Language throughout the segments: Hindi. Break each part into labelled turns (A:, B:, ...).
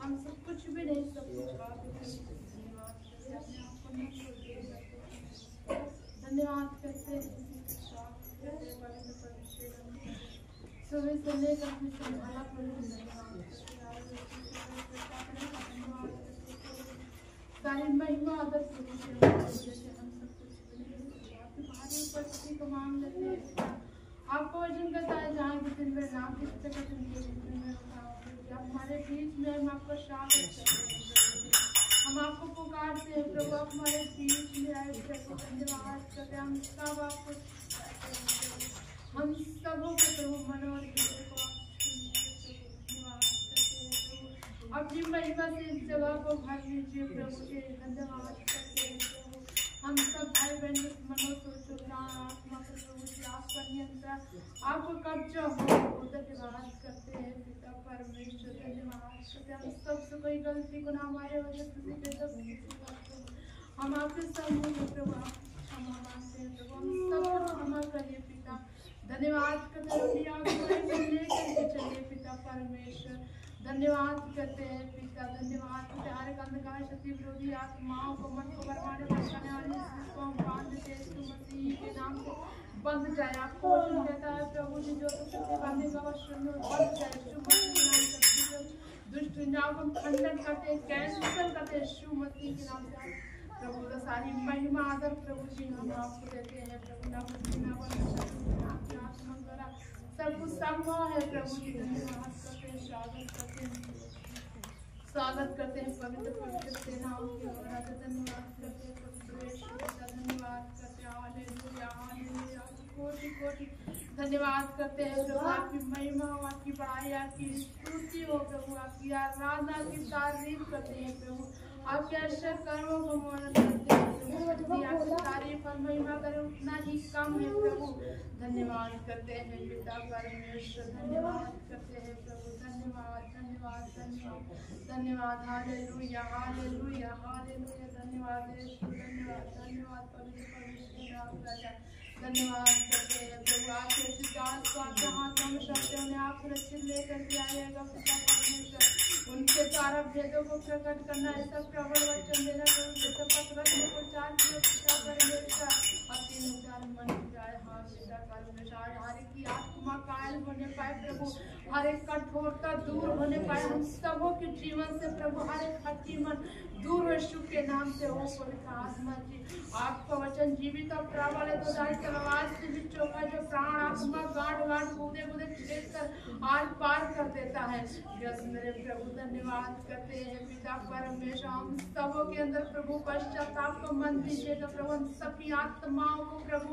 A: हम सब कुछ भी नहीं, सब कुछ आप धन्यवाद करते हैं। सुबह से लेकर सारी महिमा आदर हम सब कुछ भारी उपस्थिति को मांग लेते हैं। आपको वचन कहता है जहाँ भी दिन में नाम की हमारे बीच में हम आपका स्वागत करते हैं। हम आपको पुकारते हैं प्रभु, आप हमारे बीच में आए प्रभु, धन्यवाद करते हैं। हम सब आपको हम सबों को प्रभु मन और हृदय को धन्यवाद करते हैं प्रभु। अपनी महिमा से इस जगह को भर लीजिए प्रभु के धन्यवाद करते हैं प्रभु। हम सब भाई बहन मनो सोचो प्राण आत्मा प्रभु की आप पर नियंत्रण आपको कब्जा हो धन्यवाद करते हैं पिता परमेश्वर धन्यवाद करते हैं। हम सबसे कोई गलती को ना हमारे वजह से हम आपके सामने प्रभु क्षमा मांगते हैं प्रभु। हम सबको क्षमा करिए पिता धन्यवाद करते हैं। चलिए पिता परमेश्वर धन्यवाद करते हैं पिता धन्यवाद करते हैं। हर एक अंधकार शक्ति विरोधी आत्माओं को मन को बरमाने बचाने वाली को हम बांध देते हैं यीशु मसीह के नाम से बंद जाए। आपको वचन कहता है प्रभु जी जो शक्ति बांधने का वचन बंद जाए यीशु मसीह के नाम से। दुष्ट विचारों को खंडन करते हैं कैंसल करते हैं यीशु मसीह के नाम से प्रभु। तो सारी महिमा आदर प्रभु जी हम आपको देते हैं प्रभु। ना सब कुछ संभव है प्रभु जी धन्यवाद करते हैं स्वागत करते हैं पवित्र पवित्र सेनाओं की धन्यवाद करते हैं धन्यवाद करते हैं हालेलुया हालेलुया कोटि कोटि धन्यवाद करते हैं प्रभु। आपकी महिमा हो आपकी बड़ाई आपकी स्तुति हो प्रभु। आपकी आराधना की तारीफ करते हैं प्रभु। आपके अच्छे कर्मों को वर्णन करते हैं प्रभु। आपकी तारीफ और महिमा करें उतना ही कम है प्रभु। धन्यवाद करते हैं पिता परमेश्वर धन्यवाद करते हैं प्रभु। धन्यवाद धन्यवाद धन्यवाद धन्यवाद हालेलुया हालेलुया हालेलुया धन्यवाद यीशु धन्यवाद धन्यवाद पवित्र परमेश्वर राजा धन्यवाद करते हैं प्रभु। आपके सिद्धांत को आपके हाथों में शब्द उन्हें आप सुरक्षित लेकर के आइएगा पिता परमेश्वर। उनके द्वारा भेदों को प्रकट करना ऐसा प्रबल वचन देना प्रभु जैसे पत्र में प्रचार किया पिता परमेश्वर। और 3000 मन जाए हाँ पिता परमेश्वर। हर एक की आत्मा कायल होने पाए प्रभु। हर एक कठोरता दूर होने पाए हम सबों के जीवन से प्रभु। हर एक हठी मन दूर यीशु के नाम से हो पवित्र आत्मा जी। आपका वचन जीवित और प्रबल है तो तलवार से भी चौका जो प्राण आत्मा गांठ गांठ कूदे कूदे छेद कर आर पार कर देता है। यस मेरे प्रभु धन्यवाद करते हैं पिता परमेश्वर। हम सबों के अंदर प्रभु पश्चाताप को मन दीजिएगा प्रभु। हम सभी आत्माओं को प्रभु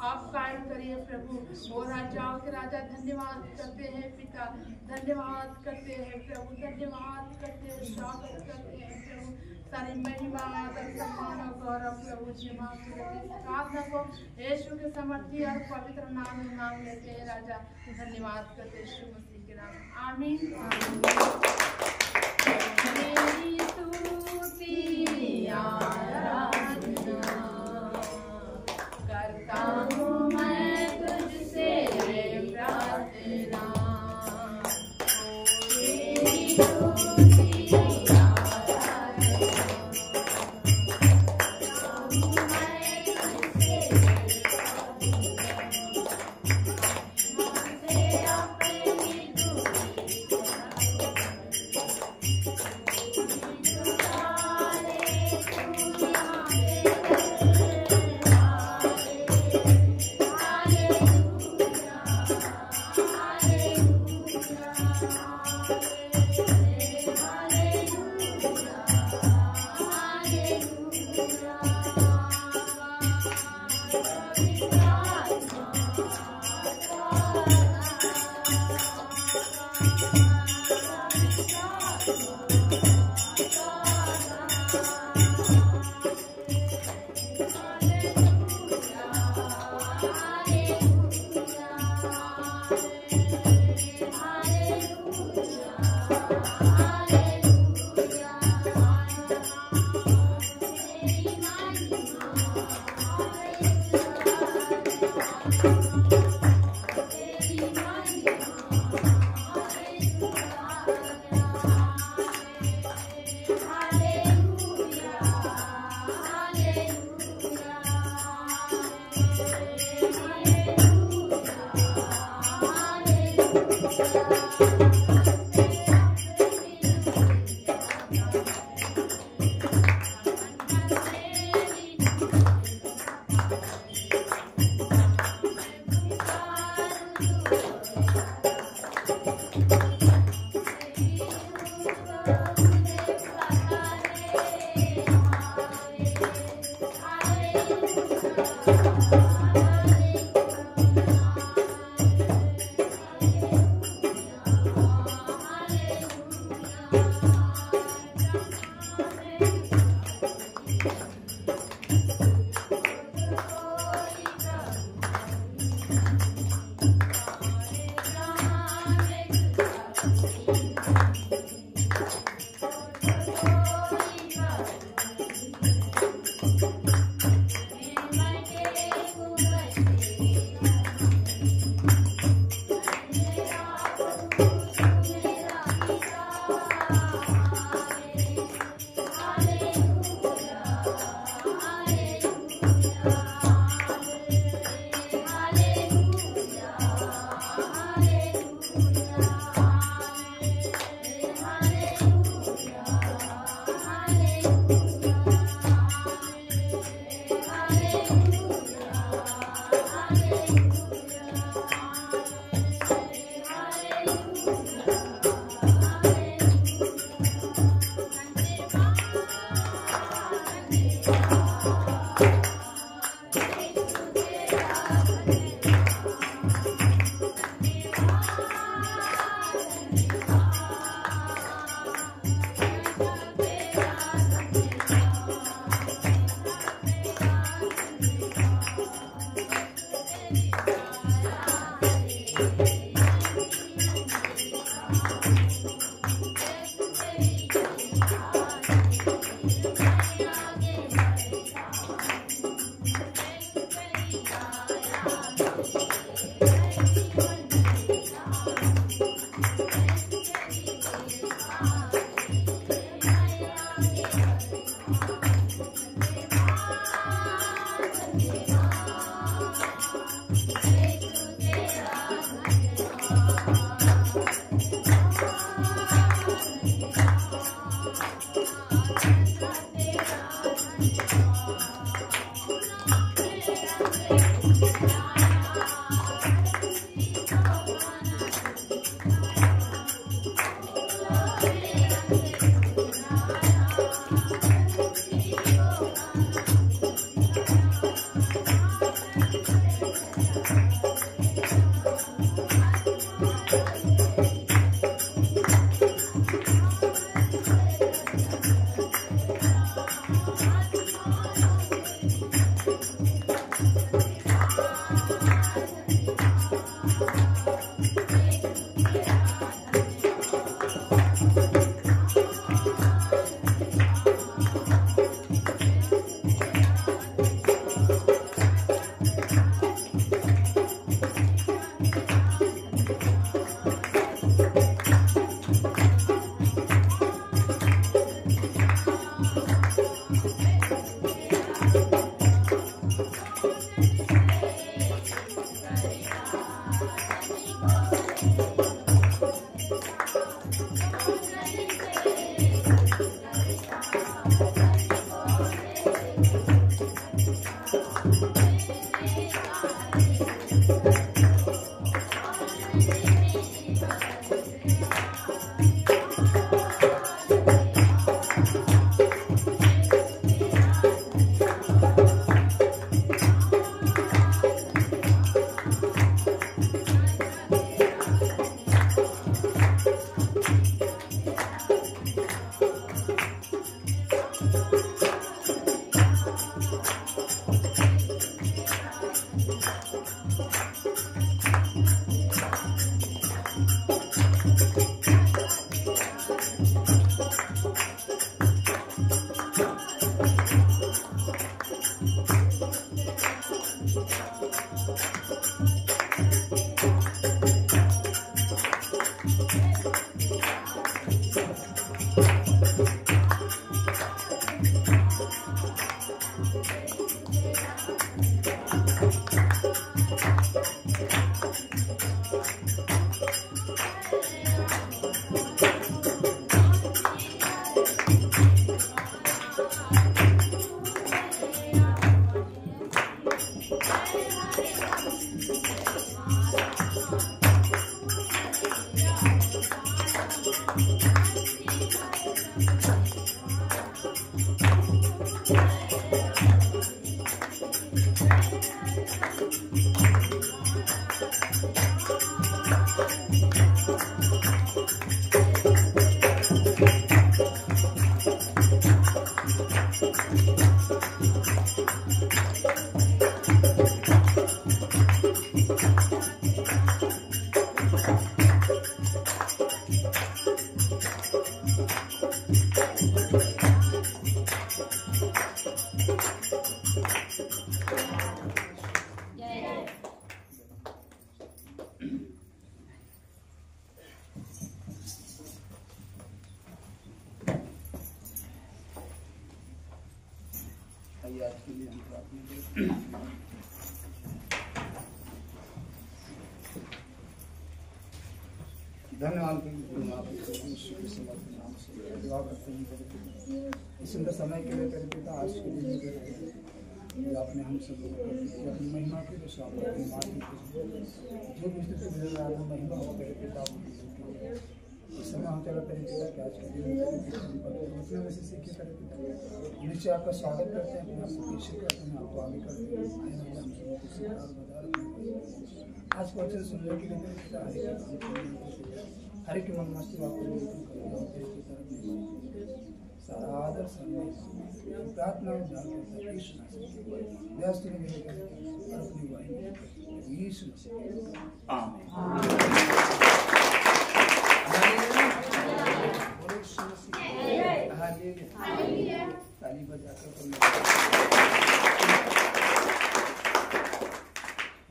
A: आप कायल करिए प्रभु। और राजाओं के राजा धन्यवाद करते हैं पिता धन्यवाद करते हैं प्रभु धन्यवाद करते हैं स्वागत करते हैं प्रभु। सारी महिमा आदर सम्मान और गौरव प्रभु जी मांगते रहते हैं। प्रार्थना को यीशु के समर्थी और पवित्र नाम में मांग लेते हैं राजा धन्यवाद करते हैं यीशु मसीह के नाम आमीन। मेरी स्तुति आराधना करता हूँ मैं तुझसे प्रार्थना।
B: Hallelujah.
A: तेरा
B: आज के लिए हम प्रार्थना करें। धन्यवाद इस सुंदर समय के लिए तेरे पिता आज के लिए आपने हम सब अपनी महिमा के लिए जो भी स्थिति मिल रहा है महिमा हो तेरे पिता इस समय हम चला तेरे पिता के आज के दिन में से सीखे तेरे पिता नीचे आपका स्वागत करते हैं, अपने आपको पेश करते हैं, आपको आगे करते हैं। आज का वचन सुनने के लिए हर एक मन मस्ती सारा आदर प्रार्थना व्यस्त ताली बजाकर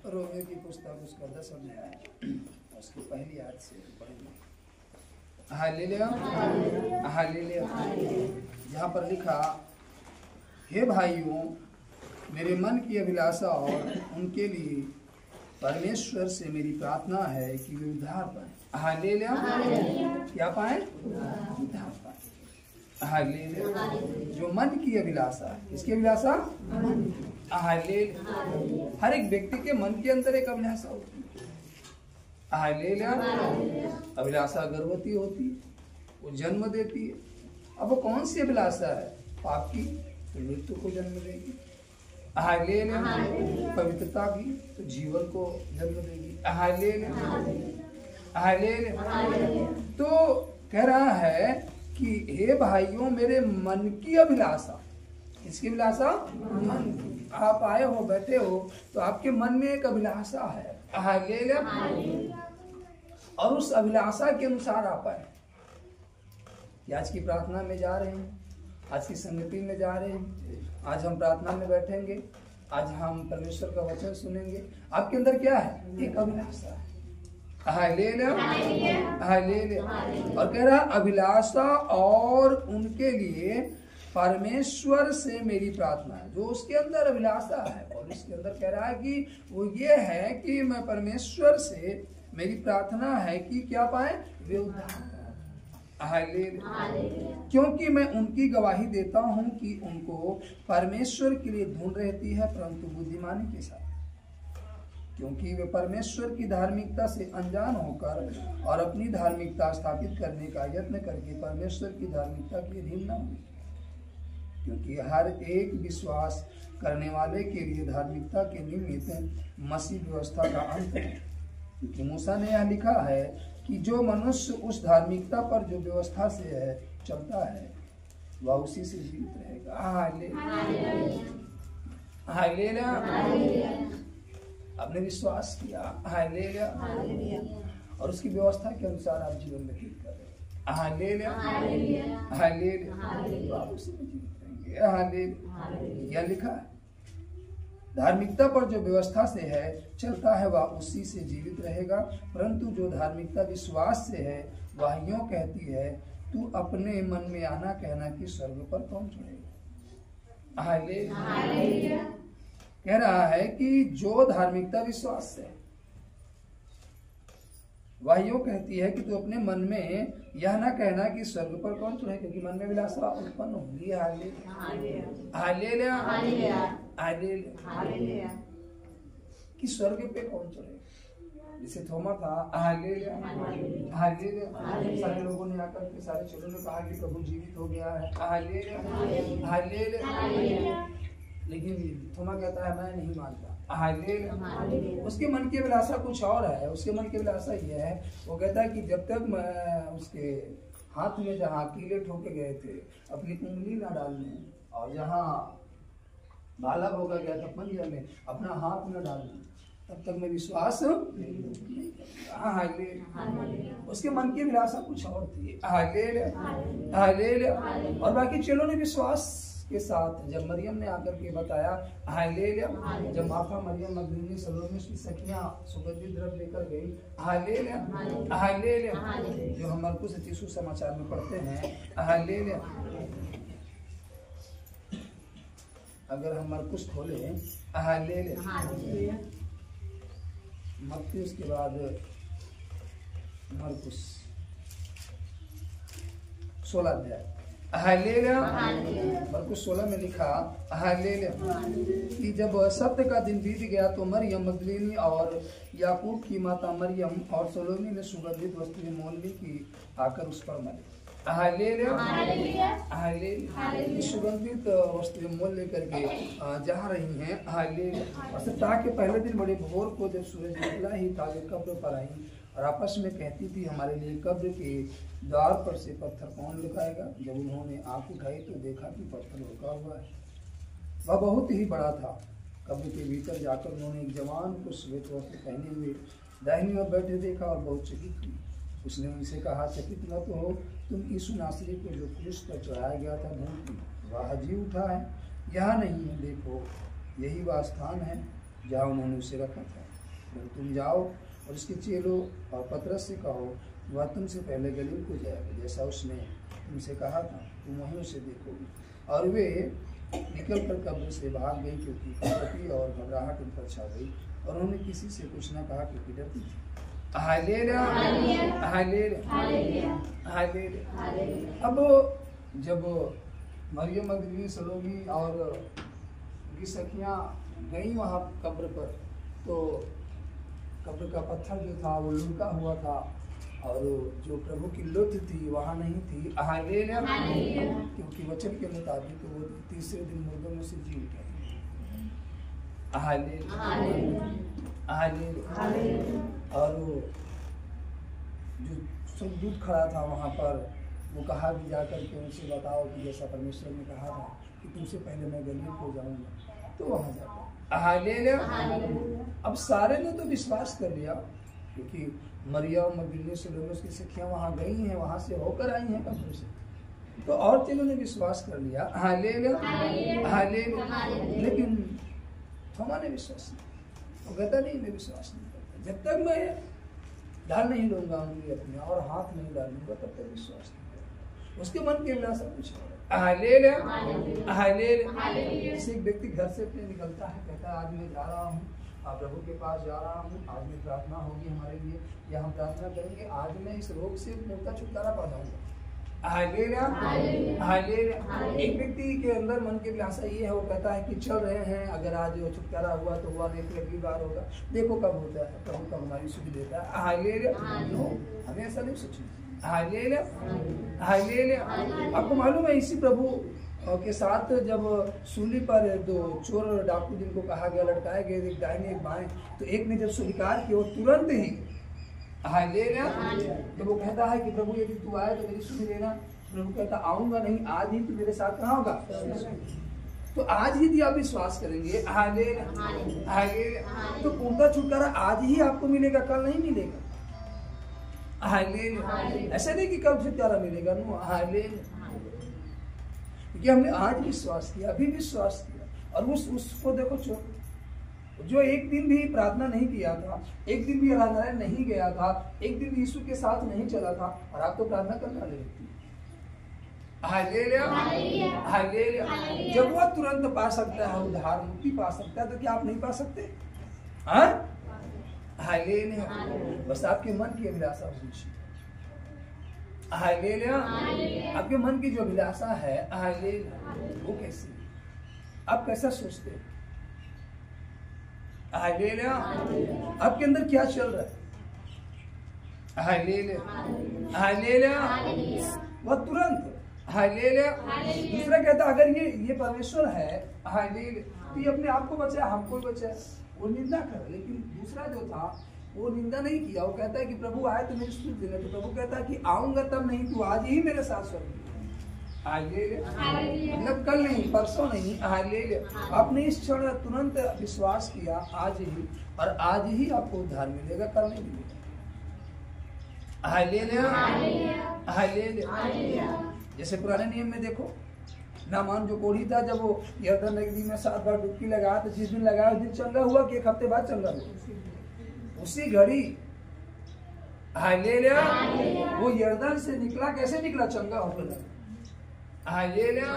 B: रोमियो की पुस्तक उसका 10 अध्याय उसकी पहली आयत से पढ़ेंगे। Hallelujah hallelujah. यहाँ पर लिखा, हे भाइयों, मेरे मन की अभिलाषा और उनके लिए परमेश्वर से मेरी प्रार्थना है कि वे उद्धार पाए। हालेलुया। क्या पाए? उद्धार पाए। हालेलुया। जो मन की अभिलाषा है, इसकी अभिलाषा हालेलुया। हर एक व्यक्ति के मन के अंदर एक अभिलाषा होती है। हालेलुया। अभिलाषा गर्भवती होती है, वो जन्म देती है। अब वो कौन सी अभिलाषा है? पाप की, तो मृत्यु को जन्म देगी। हालेलुया। पवित्रता की, तो जीवन को जन्म देगी। Hallelujah hallelujah. तो कह रहा है कि हे भाइयों, मेरे मन की अभिलाषा। इसकी अभिलाषा मन की। आप आए हो, बैठे हो, तो आपके मन में एक अभिलाषा है। हालेलुया। और उस अभिलाषा के अनुसार आप आए। आज की प्रार्थना में जा रहे हैं, आज की संगति में जा रहे हैं, आज हम प्रार्थना में बैठेंगे, आज हम परमेश्वर का वचन सुनेंगे। आपके अंदर क्या है? एक अभिलाषा है। Hallelujah hallelujah. और कह रहा अभिलाषा और उनके लिए परमेश्वर से मेरी प्रार्थना है। जो उसके अंदर अभिलाषा है और इसके अंदर कह रहा है कि वो ये है कि मैं परमेश्वर से मेरी प्रार्थना है कि क्या पाए? वे उद्धार। हालेलुया। क्योंकि मैं उनकी गवाही देता हूं कि उनको परमेश्वर के लिए धुन रहती है, परंतु बुद्धिमानी के साथ, क्योंकि वे परमेश्वर की धार्मिकता से अनजान होकर और अपनी धार्मिकता स्थापित करने का यत्न करके परमेश्वर की धार्मिकता के अधीन न हुए। क्योंकि हर एक विश्वास करने वाले के लिए धार्मिकता के निमित्त मसीह व्यवस्था का अंत है। क्योंकि मूसा ने यह लिखा है कि जो मनुष्य उस धार्मिकता पर जो व्यवस्था से है चलता है, वह उसी से जीवित रहेगा। हालेलुया। आपने विश्वास किया, हालेलुया, और उसकी व्यवस्था के अनुसार आप जीवन व्यतीत कर रहे हैं। Hallelujah hallelujah. आप उसी में जीवित रहेंगे। हालेलुया। क्या लिखा है? धार्मिकता पर जो व्यवस्था से है चलता है, वह उसी से जीवित रहेगा। परंतु जो धार्मिकता विश्वास से है, वह यूं कहती है, तू अपने मन में आना कहना कि स्वर्ग पर कौन चढ़ेगा। हालेलुया। कह रहा है कि जो धार्मिकता विश्वास से, वह यूं कहती है कि तू अपने मन में यह ना कहना कि स्वर्ग पर कौन चढ़े, क्योंकि मन में विलासा उत्पन्न होगी। हालेलुया। कि स्वर्ग पे कौन चढ़े, जिसे थोमा था हालेलुया। सारे लोगों ने आकर के सारे चेलों ने कहा कि प्रभु जीवित हो गया है। हालेलुया। लेकिन थोमा कहता है मैं नहीं मानता। उसके मन की अभिलाषा कुछ और है। उसके मन की अभिलाषा यह है, वो कहता है कि जब तक मैं उसके हाथ में जहाँ कीले ठोके गए थे अपनी उंगली ना डालने, और जहाँ भाला भोगा गया था पंजा में अपना हाथ न डालने, तब तक मैं विश्वास नहीं करता। उसके मन की अभिलाषा कुछ और थी। और बाकी चेलों ने विश्वास के साथ, जब मरियम ने आकर के बताया हालेलुया, जब माता मरियम मगदलीनी सलोमी की सखियां सुगंधित द्रव्य लेकर गई, हालेलुया, जो हम मरकुस यीशु समाचार में पढ़ते हैं, हालेलुया। अगर हम मरकुस खोले, हालेलुया, मत्ती उसके बाद मरकुस 16 अध्याय, हालेलुया। मरकुस 16 में लिखा हालेलुया कि जब सप्त का दिन बीत गया तो मरियम मगदलीनी और याकूब की माता मरियम और सलोमी ने सुगंधित वस्तुएं मोल ली की आकर उस पर मरे। हालेलुया। सुगंधित वस्तुएं मोल लेकर के जा रही हैं। हालेलुया। और सप्ताह के पहले दिन बड़े भोर को जब सूरज निकला ही था, वे कब्र पर आई और आपस में कहती थी हमारे लिए कब्र के द्वार पर से पत्थर कौन लुकाएगा। जब उन्होंने आंख उठाई तो देखा कि पत्थर लुका हुआ है, वह बहुत ही बड़ा था। कब्र के भीतर जाकर उन्होंने एक जवान को श्वेत वस्त्र पहने हुए दाहिनी ओर बैठे देखा और बहुत चकित हुई। उसने उनसे कहा, चकित न तो हो, तुम यीशु नासरी को जो क्रूस पर चढ़ाया गया था ढूंढती, वह जी उठा है, यहाँ नहीं है, देखो यही वह स्थान है जहाँ उन्होंने उसे रखा था। तुम जाओ और उसके चेलों और पतरस से कहो, वह तुमसे पहले गलील को जाएगा, जैसा उसने तुमसे कहा था, तुम वहीं उसे देखोगे। और वे निकल कर कब्र से भाग गई, क्योंकि कपटी और घबराहट उन पर छा गई और उन्होंने किसी से कुछ न कहा, क्योंकि डरती थी। हालेलुया। अब जब मरियम मगदलीनी सलोमी और उनकी सखियां गई वहाँ कब्र पर, तो कब्र का पत्थर जो था वो लुका हुआ था और जो प्रभु की लुत्फ थी वहाँ नहीं थी। हालेलुया। क्योंकि वचन के मुताबिक वो तीसरे दिन मुर्दों में से जी उठे। और जो स्वर्गदूत खड़ा था वहाँ पर, वो कहा भी जाकर के उनसे बताओ कि जैसा परमेश्वर ने कहा था कि तुमसे पहले मैं गलील को जाऊंगा, तो वहाँ जाता। हालेलुया। अब सारे ने तो विश्वास कर लिया, क्योंकि मरियम मगदलीनी सलोमी उसकी सखियां वहाँ गई हैं, वहाँ से होकर आई हैं कब्र से, तो और चीजों ने विश्वास कर लिया। हालेलुया। लेकिन थोमा ने विश्वास नहीं, वो कहता नहीं मैं विश्वास नहीं करता, जब तक मैं डाल नहीं लूंगा उंगली अपने और हाथ नहीं डालूंगा तब तक विश्वास नहीं करता। उसके मन की अभिलाषा कुछ और है। जैसे एक व्यक्ति घर से अपने निकलता है, कहता है आज मैं जा रहा हूँ, प्रभु के पास जा रहा हूँ, आज में प्रार्थना होगी हमारे लिए, या हम प्रार्थना करेंगे आज मैं इस रोग से पूर्णतः छुटकारा पा जाऊंगा। एक व्यक्ति के अंदर मन की अभिलाषा ये है, वो कहता है कि चल रहे हैं, अगर आज छुटकारा हुआ तो हुआ, नहीं अगली बार होगा, देखो कब होता है, प्रभु कब हमारी सुख देता है। हमें ऐसा नहीं सोचना। आपको मालूम है इसी प्रभु के साथ जब सूली पर दो चोर डाकू जिनको कहा गया लटकाए गए, एक दाहिने एक बाएं, तो एक ने जब स्वीकार किया वो तुरंत ही जब वो कहता है कि प्रभु यदि तू आए तो मेरी सुन लेना, प्रभु कहता आऊंगा नहीं, आज ही तू मेरे साथ कहाँ होगा। तो आज ही यदि आप विश्वास करेंगे तो पूर्णतः छुटकारा आज ही आपको मिलेगा, कल नहीं मिलेगा। ऐसा नहीं कि कल छुटकारा मिलेगा, नो। क्योंकि हमने आज विश्वास किया, अभी विश्वास किया, और उसको देखो जो एक दिन भी प्रार्थना नहीं किया था, एक दिन भी आराधनालय नहीं गया था, एक दिन भी यीशु के साथ नहीं चला था, और आप तो प्रार्थना करने वाले व्यक्ति। Hallelujah, hallelujah. जब वह तुरंत पा सकता है, उद्धार मुक्ति पा सकता है, तो क्या आप नहीं पा सकते? हाँ, हालेलुया। बस आपके मन की अभिलाषा होनी चाहिए। हालेलुया। आपके मन की जो अभिलाषा है, हालेलुया, वो कैसी, आप कैसा सोचते हैं? हालेलुया। आपके अंदर क्या चल रहा है? Hallelujah, hallelujah. वह तुरंत, हालेलुया। दूसरा कहता अगर ये परमेश्वर है, हालेलुया, तो ये अपने आप को बचाया, हमको बचाया। वो निंदा कर, लेकिन दूसरा जो था वो निंदा नहीं किया। वो कहता है कि प्रभु आए तो मेरी स्तुति देना, तो प्रभु कहता है कि आऊंगा तब नहीं, तू आज ही मेरे साथ स्वर्ग में। हालेलुया। मतलब कल नहीं, परसों नहीं, हालेलुया। आपने इस क्षण तुरंत विश्वास किया, आज ही, और आज ही आपको उद्धार मिलेगा, कल नहीं मिलेगा। Hallelujah, hallelujah. जैसे पुराने नियम में देखो, नामान जो कोढ़ी था, जब वो यरदन नदी में 7 बार डुबकी लगाया, तो जिस दिन लगाया उस दिन चंगा हुआ कि 1 हफ्ते बाद चंगा हुआ? उसी घड़ी, हालेलुया, वो यरदन से निकला, कैसे निकला? चंगा होकर। Hallelujah,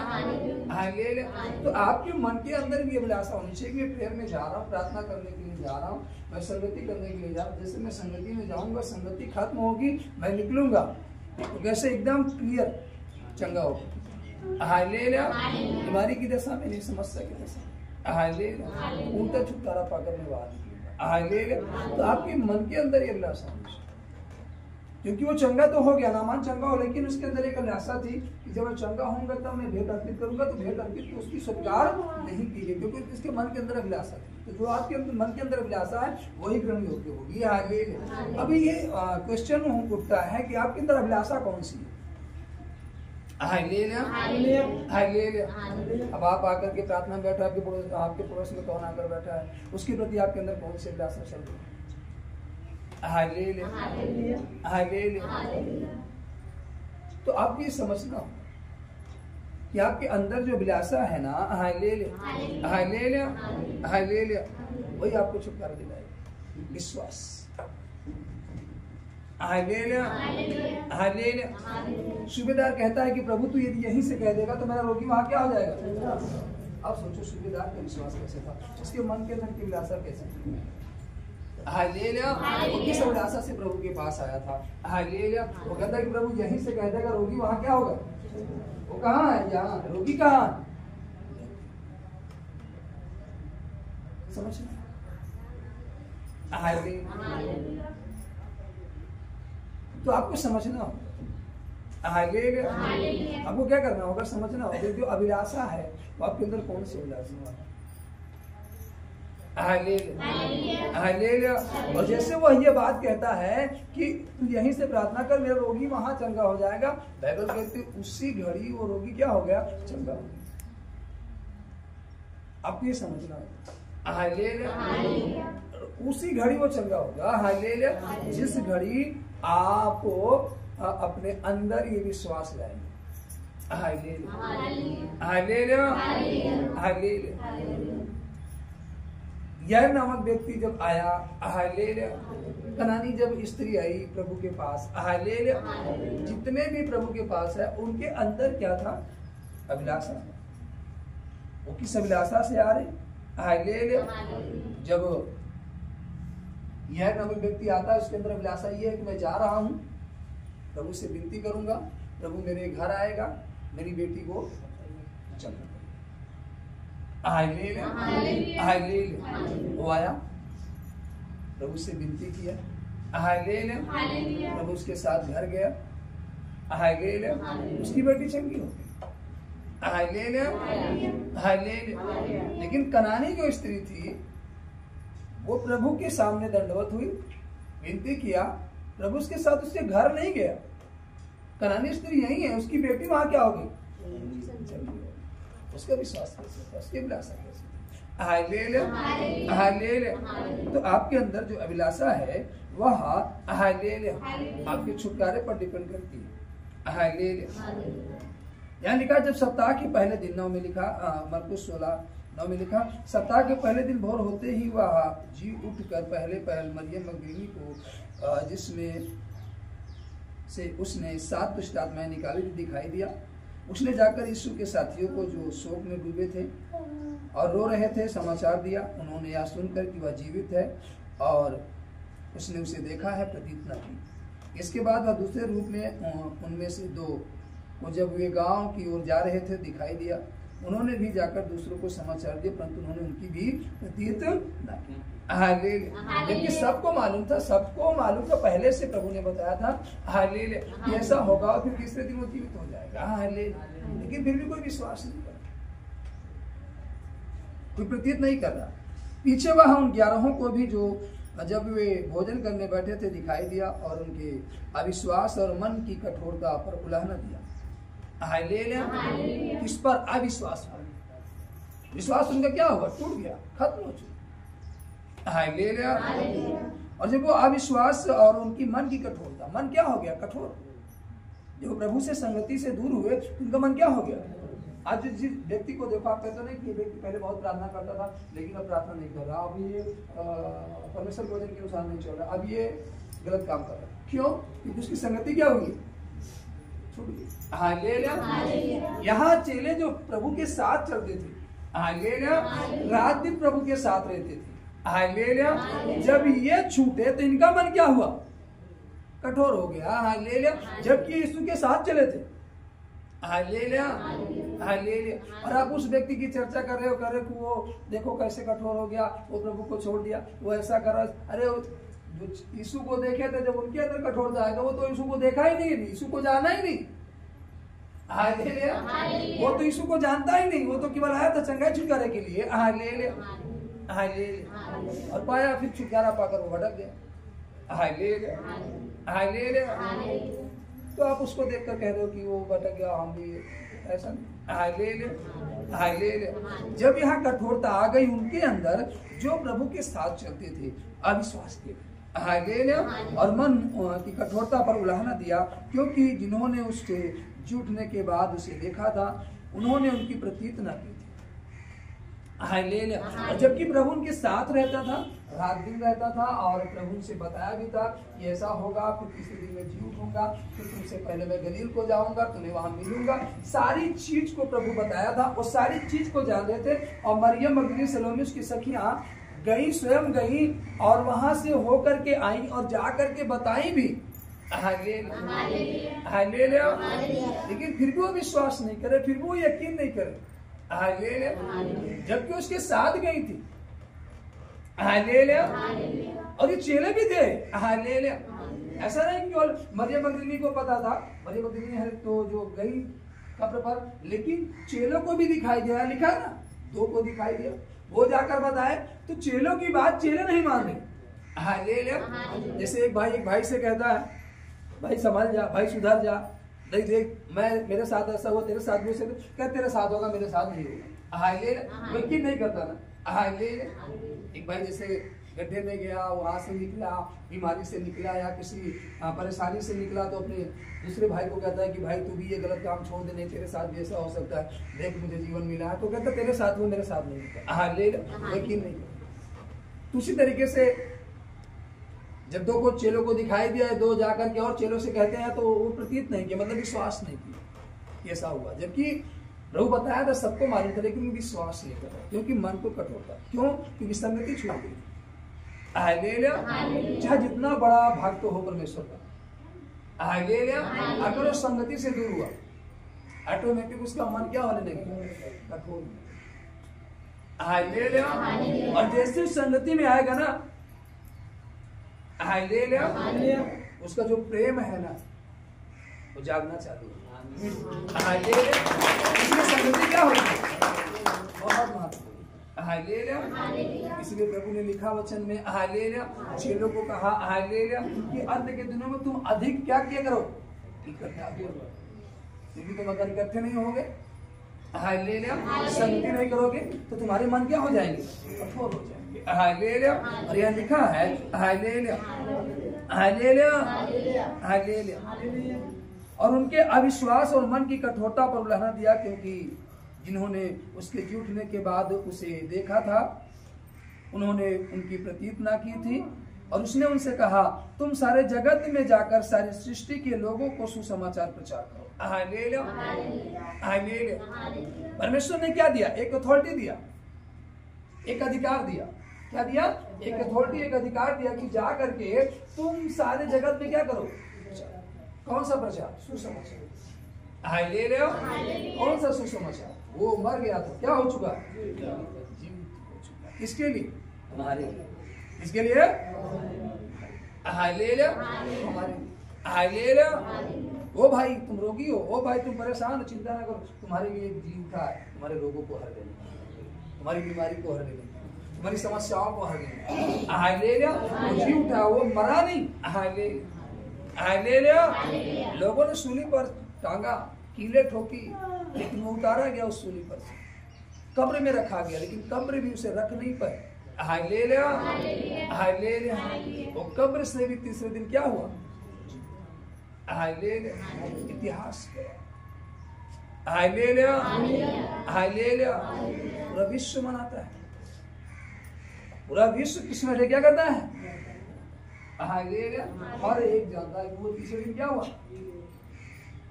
B: hallelujah. तो आपके मन के अंदर भी अभिलाषा होनी चाहिए कि मैं प्रेयर में जा रहा हूँ, प्रार्थना करने के लिए जा रहा हूँ, मैं संगति करने के लिए जा रहा हूँ। जैसे मैं संगति में जाऊंगा, संगति खत्म होगी, मैं निकलूंगा, तो कैसे एकदम क्लियर चंगा होगा। हालेलुया। बीमारी की दशा में नहीं, समस्या की दशा। हालेलुया। उल्टा छुटकारा पाकर मैं बाहर निकलूंगा। हालेलुया। तो आपके मन के अंदर ये अभिलाषा होनी चाहिए, क्योंकि वो चंगा तो हो गया, नामान चंगा हो, लेकिन उसके अंदर एक अभिलाषा थी कि जब मैं चंगा होऊंगा तब मैं भेंट अर्पित करूंगा, तो भेंट अर्पित तो उसकी स्वीकार नहीं की गई, क्योंकि इसके मन के अंदर अभिलाषा थी। तो जो आपके मन के अंदर अभिलाषा है वही ग्रहण योग्य होगी। हालेलुया। अभी ये क्वेश्चन उठता है कि आपके अंदर अभिलाषा कौन सी है? Hallelujah, hallelujah. अब आप आकर के प्रार्थना में बैठा, आपके पड़ोस में कौन आकर बैठा है, उसके प्रति आपके अंदर कौन सी अभिलाषा चल रही है? Hallelujah, hallelujah. तो आप ये समझना कि आपके अंदर जो अभिलाषा है ना, हालेलुया, हालेलुया, हालेलुया, वही आपको छुटकारा दिलाएगा। विश्वास, हालेलुया, हालेलुया। सूबेदार कहता है कि प्रभु तू यदि यहीं से कह देगा तो मेरा रोगी वहां क्या हो जाएगा? अब सोचो सूबेदार का विश्वास कैसे था, उसके मन के अंदर की अभिलाषा कैसे थी? हालेलुया। वो किस अभिलाषा से प्रभु के पास आया था? हालेलुया। वो कहता है कि प्रभु यहीं से कह देगा रोगी वहां क्या होगा? वो कहाँ है? यहाँ। रोगी कहाँ? समझ? हालेलुया। तो आपको समझना होगा। हालेलुया। आपको क्या करना होगा? समझना होगा जो अभिलाषा है वो आपके अंदर कौन सी अभिलाषा है। Hallelujah, hallelujah. और जैसे वो ये बात कहता है कि तू यहीं से प्रार्थना कर, मेरा रोगी वहां चंगा हो जाएगा, बाइबल कहती है उसी घड़ी वो रोगी क्या हो गया? चंगा हो गया। आपको ये समझना होगा। हालेलुया। उसी घड़ी वो चंगा होगा। हालेलुया। जिस घड़ी आप अपने अंदर ये विश्वास लाएंगे। Hallelujah, hallelujah, hallelujah. यार नामक व्यक्ति जब आया, हालेलुया, कनानी जब स्त्री आई प्रभु के पास, हालेलुया, जितने भी प्रभु के पास है उनके अंदर क्या था? अभिलाषा। वो किस अभिलाषा से आ रहे? हालेलुया। जब यह नामक व्यक्ति आता है उसके अंदर अभिलाषा ये है कि मैं जा रहा हूं, प्रभु से विनती करूंगा, प्रभु मेरे घर आएगा, मेरी बेटी को चंगा। Hallelujah, hallelujah. वो आया, प्रभु से विनती किया, हालेलुया, प्रभु उसके साथ घर गया, हालेलुया, उसकी बेटी चंगी हो गई। Hallelujah, hallelujah. लेकिन कनानी जो स्त्री थी वो प्रभु के सामने दंडवत हुई, विनती किया, प्रभु उसके साथ उसके घर नहीं गया। कनानी स्त्री यही है, उसकी बेटी वहां क्या होगी? उसका विश्वास कैसे था? उसकी अभिलाषा कैसे? Hallelujah, hallelujah. तो आपके अंदर जो अभिलाषा है वह हालेलुया आपके छुटकारे पर डिपेंड करती है। हालेलुया। यहाँ लिखा जब सप्ताह के पहले दिन, 9 में लिखा, मरकुस 16:9 में लिखा, सप्ताह के पहले दिन भोर होते ही वह जी उठकर पहले पहल मरियम मगदलीनी को, जिसमें से उसने 7 दुष्ट आत्माएं निकाली थी, दिखाई दिया। उसने जाकर यीशु के साथियों को जो शोक में डूबे थे और रो रहे थे समाचार दिया। उन्होंने यह सुनकर कि वह जीवित है और उसने उसे देखा है प्रतीत न की। इसके बाद वह दूसरे रूप में उनमें से दो को जब वे गांव की ओर जा रहे थे दिखाई दिया। उन्होंने भी जाकर दूसरों को समाचार दिया, परंतु उन्होंने उनकी भी प्रतीत न की। जबकि सबको मालूम था पहले से प्रभु ने बताया था हालेलुया ऐसा होगा और फिर तीसरे दिन वो जीवित हो जाएगा। हालेलुया। लेकिन फिर भी कोई विश्वास नहीं कर रहा, कोई प्रतीत नहीं कर रहा। पीछे वह उन 11 को भी जो जब वे भोजन करने बैठे थे दिखाई दिया और उनके अविश्वास और मन की कठोरता पर उलाहना दिया। हालेलुया। किस पर? अविश्वास पर। विश्वास उनका क्या हुआ? टूट गया, खत्म हो चुका। हालेलुया। और जब वो अविश्वास और उनकी मन की कठोरता, मन क्या हो गया? कठोर। जब प्रभु से संगति से दूर हुए उनका मन क्या हो गया? आज जिस व्यक्ति को देखो, आप कहते नहीं कि ये व्यक्ति पहले बहुत प्रार्थना करता था लेकिन अब प्रार्थना नहीं कर रहा, अब ये परमेश्वर के वचन के अनुसार नहीं चल रहा, अब ये गलत काम कर रहा है। क्यों? क्योंकि उसकी संगति क्या हुई? छूट गई। हालेलुया। यहाँ चेले जो प्रभु के साथ चलते थे, हालेलुया, रात दिन प्रभु के साथ रहते थे, हालेलुया, जब ये छूटे तो इनका मन क्या हुआ? कठोर हो गया। हालेलुया। जबकि यीशु के साथ चले थे। हालेलुया। हालेलुया। और आप उस व्यक्ति की चर्चा कर रहे हो कि वो देखो कैसे कठोर हो गया, वो प्रभु को छोड़ दिया, वो ऐसा कर रहा। अरे जो यीशु को देखे थे, जब उनके अंदर कठोरता आएगा, वो तो यीशु को देखा ही नहीं, यीशु को जाना ही नहीं। हालेलुया। वो तो यीशु को जानता ही नहीं, वो तो केवल आया था चंगाई छुटकारे के लिए। हालेलुया। हालेलुया। और पाया, फिर छुटकारा पाकर वो भटक गया। हालेलुया। हालेलुया। तो आप उसको देखकर कह रहे हो कि वो भटक गया, हम भी, ऐसा नहीं। हालेलुया। हालेलुया। जब यहाँ कठोरता आ गई उनके अंदर, जो प्रभु के साथ चलते थे, अविश्वास के, हालेलुया, और मन की कठोरता पर उलाहना दिया, क्योंकि जिन्होंने उसके झूठने के बाद उसे देखा था उन्होंने उनकी प्रतीत न की थी। हालेलुया। और जबकि प्रभु उनके साथ रहता था, रात दिन रहता था, और प्रभु से बताया भी था कि ऐसा होगा, फिर तीसरे दिन में जी उठूंगा, फिर तुमसे पहले मैं गलील को जाऊंगा, तुम्हें वहां मिलूंगा। सारी चीज को प्रभु बताया था, वो सारी चीज को जान रहे थे। और मरियम मगदलीनी सलोमी उसकी सखियां गई, स्वयं गई और वहां से होकर के आई और जा करके बताई भी। हालेलुया। लेकिन फिर भी वो विश्वास नहीं करे, फिर भी वो यकीन नहीं करे। हालेलुया। जबकि उसके साथ गई थी। हालेलुया। और ये चेले भी थे। हालेलुया। ऐसा नहीं केवल मरियम मगदलीनी को पता था, मरियम मगदलीनी है तो जो गई कब्र पर, लेकिन चेलों को भी दिखाई दिया, लिखा है ना, 2 को दिखाई दिया। वो जाकर बताए तो चेलों की बात चेले नहीं मान रहे। हालेलुया। जैसे एक भाई से कहता है, भाई संभल जा, भाई सुधर जा, नहीं देख मैं मेरे साथ ऐसा हुआ, तेरे साथ भी ऐसा, क्या तेरे साथ होगा, मेरे साथ नहीं होगा। हालेलुया। यकीन नहीं करता ना। हालेलुया। एक भाई जैसे गड्ढे में गया, वहां से निकला, बीमारी से निकला या किसी परेशानी से निकला, तो अपने दूसरे भाई को कहता है कि भाई तू भी ये गलत काम छोड़ दे, नहीं तेरे साथ भी ऐसा हो सकता है, देख मुझे जीवन मिला है। तो कहता तेरे साथ हूँ, मेरे साथ नहीं होता। हालेलुया। यकीन नहीं करता। उसी तरीके से जब 2 को चेलों को दिखाई दिया, 2 जाकर के और चेलों से कहते हैं, तो वो प्रतीत नहीं किया, मतलब विश्वास नहीं किया ऐसा हुआ। जबकि प्रभु बताया था, सबको मालूम था, लेकिन विश्वास नहीं कर रहा, क्योंकि मन को कठोरता। क्यों? क्योंकि संगति छूट गई। हालेलुया। चाहे जितना बड़ा भक्त हो परमेश्वर का, हालेलुया, अगर वो संगति से दूर हुआ, ऑटोमेटिक उसका मन क्या होने लगेगा? कठोर। हालेलुया। और जैसे संगति में आएगा ना, हालेलुया, उसका जो प्रेम है ना, वो जागना चालू है। हालेलुया। इसमें संगति क्या होगी? बहुत महत्वपूर्ण। हालेलुया। इसलिए प्रभु ने लिखा वचन में, हालेलुया, चेलों को कहा, हालेलुया, कि अंत के दिनों में तुम अधिक क्या किया करो? इकट्ठा करो। क्योंकि तुम अगर इकट्ठे नहीं होगे, हालेलुया, संगति नहीं करोगे, तो तुम्हारे मन क्या हो जाएंगे? कठोर हो जाएंगे। हालेलुया। और यह लिखा है, हालेलुया, हालेलुया, हालेलुया। और उनके अविश्वास और मन की कठोरता पर उलाहना दिया, क्योंकि जिन्होंने उसके जी उठने के बाद उसे देखा था उन्होंने उनकी प्रतीत ना की थी। और उसने उनसे कहा, तुम सारे जगत में जाकर सारी सृष्टि के लोगों को सुसमाचार प्रचार करो। Hallelujah, hallelujah. परमेश्वर ने क्या दिया? एक अथॉरिटी दिया, एक अधिकार दिया। क्या दिया? एक अथॉरिटी, एक अधिकार दिया कि जा करके तुम सारे जगत में क्या करो? कौन सा प्रचार? सुसमाचार। हालेलुया। कौन सा सुसमाचार? वो मर गया था, क्या हो चुका? जीवित हो चुका। किसके लिए? हमारे लिए। किसके लिए? हालेलुया, हमारे लिए। हालेलुया। ओ भाई तुम रोगी हो, ओ भाई तुम परेशान हो, चिंता ना करो, तुम्हारे लिए जी उठा है, तुम्हारे रोगों को हर लेने, तुम्हारी बीमारी को हर लेने, तुम्हारी समस्याओं को हर लेने। हालेलुया। जी उठा, वो मरा नहीं। Hallelujah, hallelujah. लोगों ने सूली पर टांगा, कीले ठोकी, लेकिन वो उतारा गया उस सूली पर से, कब्र में रखा गया, लेकिन कब्र भी उसे रख नहीं पाए। Hallelujah, hallelujah. वो कब्र से भी तीसरे दिन क्या हुआ? हालेलुया, इतिहास। Hallelujah, hallelujah. पूरा विश्व मनाता है, पूरा विश्व कृष्ण में क्या करता है? हालेलुया। हर एक जानता है कि वो तीसरे दिन क्या हुआ।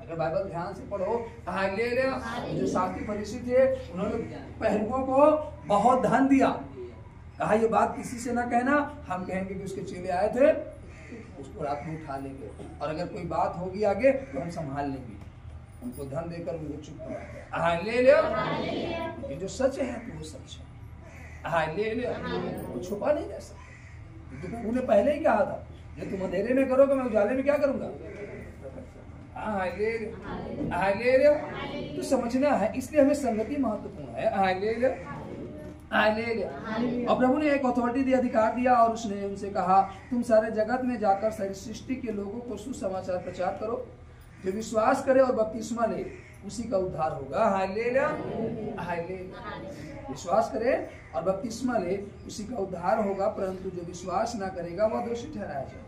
B: अगर बाइबल ध्यान से पढ़ो, हालेलुया, जो शास्त्री फरीसी थे उन्होंने पहलुओं को बहुत धन दिया, कहा ये बात किसी से ना कहना, हम कहेंगे कि उसके चेले आए थे, उसको रात में उठा लेंगे, और अगर कोई बात होगी आगे तो हम संभाल लेंगे। उनको धन देकर उनको चुप करा। हालेलुया। ये जो सच है तो वो सच है। हालेलुया, वो छुपा नहीं जा सकता। तो प्रभु ने पहले ही कहा था, जो तुम अंधेरे में करोगे मैं उजाले में क्या करूंगा? Hallelujah, hallelujah. तो समझना है, इसलिए हमें संगति महत्वपूर्ण है। Hallelujah, hallelujah. और प्रभु ने एक अथॉरिटी दी, अधिकार दिया, और उसने उनसे कहा, तुम सारे जगत में जाकर सारी सृष्टि के लोगों को सुसमाचार प्रचार करो। जो विश्वास करे और बपतिस्मा ले उसी का उद्धार होगा। Hallelujah, hallelujah. विश्वास करे और बपतिस्मा ले उसी का उद्धार होगा, परंतु जो विश्वास ना करेगा वह दोषी ठहराया जाएगा।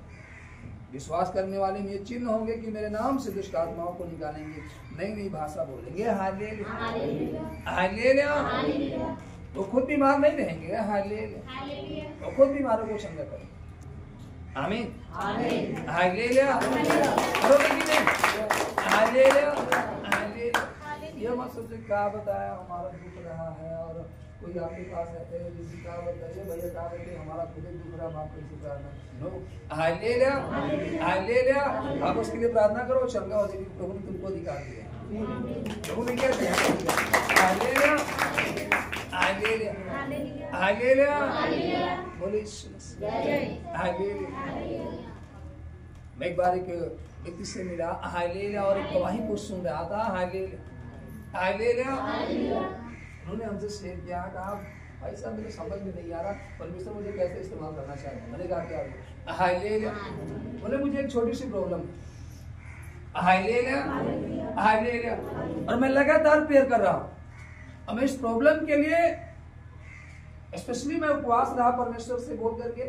B: विश्वास करने वाले में ये चिन्ह होंगे कि मेरे नाम से दुष्ट आत्माओं को निकालेंगे, नई नई भाषा बोलेंगे। Hallelujah, hallelujah. तो खुद बीमार नहीं रहेंगे। हालेलुया। तो खुद बीमारों को चंगा करेंगे। आमीन, हालेलुया। Hallelujah, hallelujah. ये मत सोचो क्या बताया, हमारा दुख रहा है और कोई आपके पास रहते हैं जिसकी क्या बताइए भैया क्या बताइए, हमारा खुद दुख रहा, आप कैसे प्रार्थना? नो। Hallelujah, hallelujah. आप उसके लिए प्रार्थना करो, चंगा हो जाएगी। प्रभु ने तुमको अधिकार दिया, प्रभु ने क्या दिया? Hallelujah, hallelujah, hallelujah. बोले हालेलुया। मैं एक बार एक व्यक्ति से मिला, हालेलुया, और एक गवाही को सुन रहा था। Hallelujah, hallelujah. उन्होंने हमसे शेयर किया, कहा भाई साहब मुझे समझ में नहीं आ रहा, परमेश्वर मुझे कैसे इस्तेमाल करना चाहिए। मैंने कहा क्या? हालेलुया। बोले मुझे एक छोटी सी प्रॉब्लम है। Hallelujah, hallelujah. और मैं लगातार प्रेयर कर रहा हूँ, और मैं इस प्रॉब्लम के लिए स्पेशली मैं उपवास रहा परमेश्वर से बोल करके,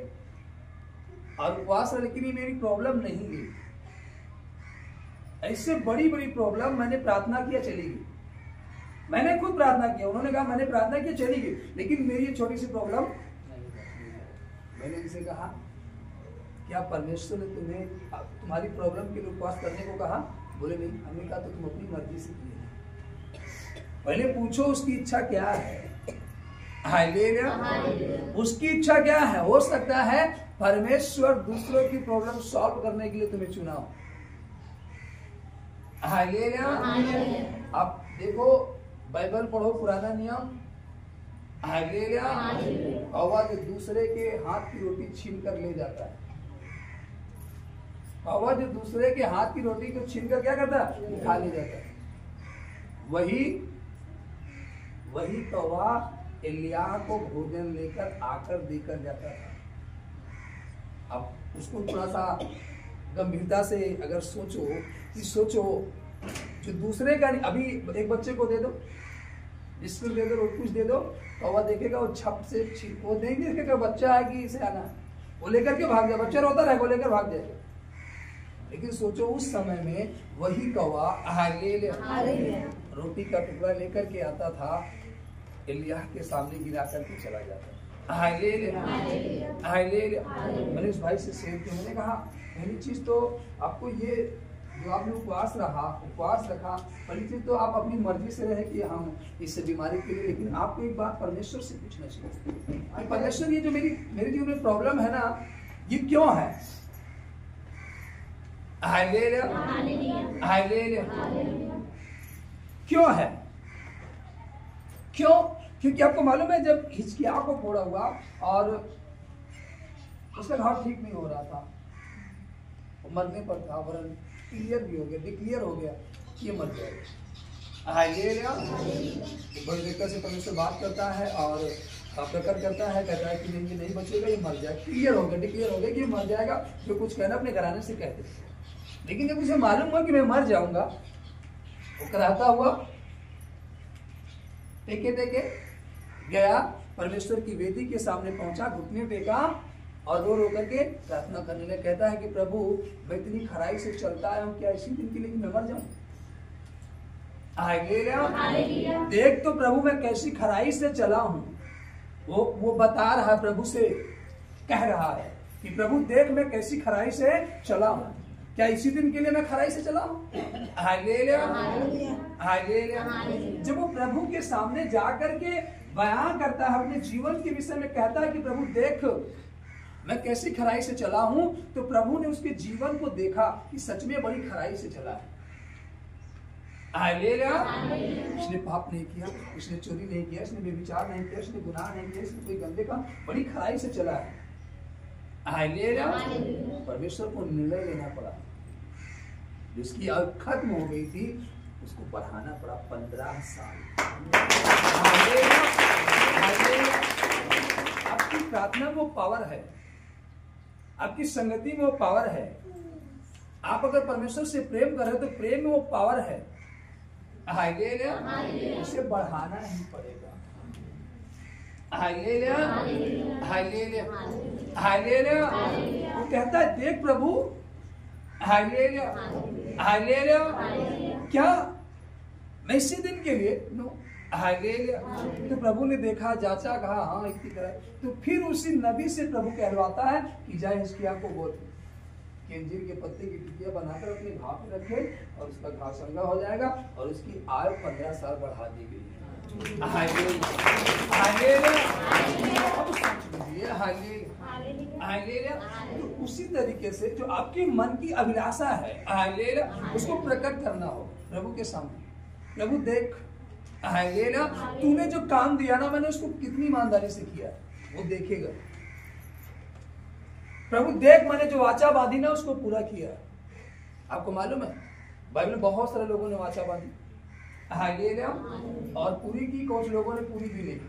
B: और उपवास रहा, लेकिन ये मेरी प्रॉब्लम नहीं गई। ऐसे बड़ी बड़ी प्रॉब्लम मैंने प्रार्थना किया चली गई, मैंने खुद प्रार्थना किया, उन्होंने कहा मैंने प्रार्थना किया चली गई, लेकिन मेरी ये छोटी सी प्रॉब्लम। मैंने उनसे कहा क्या परमेश्वर ने तुम्हें तुम्हारी प्रॉब्लम के लिए उपवास करने को कहा? बोले नहीं। हमने कहा तो तुम अपनी मर्जी से किए, पहले पूछो उसकी इच्छा क्या है। हालेलुया, उसकी इच्छा क्या है? हो सकता है परमेश्वर दूसरों की प्रॉब्लम सॉल्व करने के लिए तुम्हें चुना हो। हालेलुया। आप देखो बाइबल पढ़ो, पुराना नियम। हालेलुया। हवा जो दूसरे के हाथ की रोटी छीन कर ले जाता है, हवा जो दूसरे के हाथ की रोटी को छीन कर क्या करता है? खा ले जाता है। वही कौवा एलिय्याह को भोजन लेकर आकर देकर जाता था। अब उसको थोड़ा सा गंभीरता से अगर सोचो कि सोचो जो दूसरे का, अभी एक बच्चे को दे दो, बिस्कुट दे दो, कुछ दे दो, कौवा देखेगा वो छप से वो नहीं देखेगा बच्चा है कि इसे आना, वो लेकर के भाग जाए, बच्चा रोता रहे वो लेकर भाग जाएगा। लेकिन सोचो उस समय में वही कौवा रोटी का टुकड़ा लेकर के आता था, एलिय्याह के सामने गिरा करके चला जाता। Hallelujah, hallelujah. मैंने उस भाई से शेयर किया, मैंने कहा पहली चीज तो आपको ये जो आपने उपवास रखा, पहली चीज तो आप अपनी मर्जी से रहे कि हम इस बीमारी के लिए, लेकिन आपको एक बात परमेश्वर से पूछना चाहिए, परमेश्वर ये जो मेरे जीवन में प्रॉब्लम है ना, ये क्यों है? Hallelujah, hallelujah. क्यों है? क्यों? क्योंकि आपको मालूम है जब हिजकिय्याह को फोड़ा हुआ और उसका घाव ठीक नहीं हो रहा था, वो मरने पर था, वरन क्लियर भी हो गया, डिक्लियर हो गया कि ये मर जाएगा। हालेलुया। बड़े देखकर से परमेश्वर बात करता है और प्रकट करता है, कहता है कि नहीं ये नहीं बचेगा, ये मर जाएगा। क्लियर हो गया, डिक्लियर हो गया कि ये मर जाएगा। जो कुछ कहना अपने घराने से कहते, लेकिन जब उसे मालूम हुआ कि मैं मर जाऊंगा, वो कराता हुआ टेके टेके गया, परमेश्वर की वेदी के सामने पहुंचा, घुटने टेका और रो करके प्रार्थना करने लगा। कहता है कि प्रभु मैं इतनी खराई से चलता आया हूँ, क्या इसी दिन के लिए मैं मर जाऊं? हालेलुया। देख तो प्रभु मैं कैसी खराई से चला हूं। वो बता रहा है, प्रभु से कह रहा है कि प्रभु देख मैं कैसी खराई से चला हूं, क्या इसी दिन के लिए मैं खराई से चला हूं? Hallelujah, hallelujah. जब वो प्रभु के सामने जाकर के बयान करता है, अपने जीवन के विषय में कहता है कि प्रभु देख मैं कैसी खराई से चला हूं, तो प्रभु ने उसके जीवन को देखा कि सच में बड़ी खराई से चला है। हालेलुया। उसने पाप नहीं किया, उसने चोरी नहीं किया, उसने व्यभिचार नहीं किया, उसने गुनाह नहीं किया, उसने कोई गंदे काम, बड़ी खराई से चला है। हालेलुया। परमेश्वर को निर्णय लेना पड़ा, जिसकी आयु खत्म हो गई थी उसको बढ़ाना पड़ा 15 साल। आपकी प्रार्थना में वो पावर है, आपकी संगति में वो पावर है। आप अगर परमेश्वर से प्रेम कर रहे हो तो प्रेम में वो पावर है। हालेलुया। उसे बढ़ाना ही पड़ेगा। Hallelujah, hallelujah, hallelujah. वो कहता है देख प्रभु, हालेलुया, हालेलुया। क्या मैं इसी दिन के लिए? नो। हालेलुया। तो प्रभु ने देखा, जांचा, कहा हाँ इतनी तरह, तो फिर उसी नबी से प्रभु कहलवाता है कि जाए हिजकिय्याह को बोल कि अंजीर के पत्ते की टिकिया बनाकर अपने घाव पे रखे और उसका घाव चंगा हो जाएगा और उसकी आयु 15 साल बढ़ा दी गई। Hallelujah, hallelujah. तो उसी तरीके से जो आपके मन की अभिलाषा है, हालेलुया, उसको प्रकट करना हो प्रभु के सामने। प्रभु देख, हालेलुया, तूने जो काम दिया ना, मैंने उसको कितनी ईमानदारी से किया, वो देखेगा। प्रभु देख मैंने जो वाचा बांधी ना उसको पूरा किया। आपको मालूम है बाइबल में बहुत सारे लोगों ने वाचा बांधी, हालेलुया, और पूरी की, कुछ लोगों ने पूरी भी नहीं की,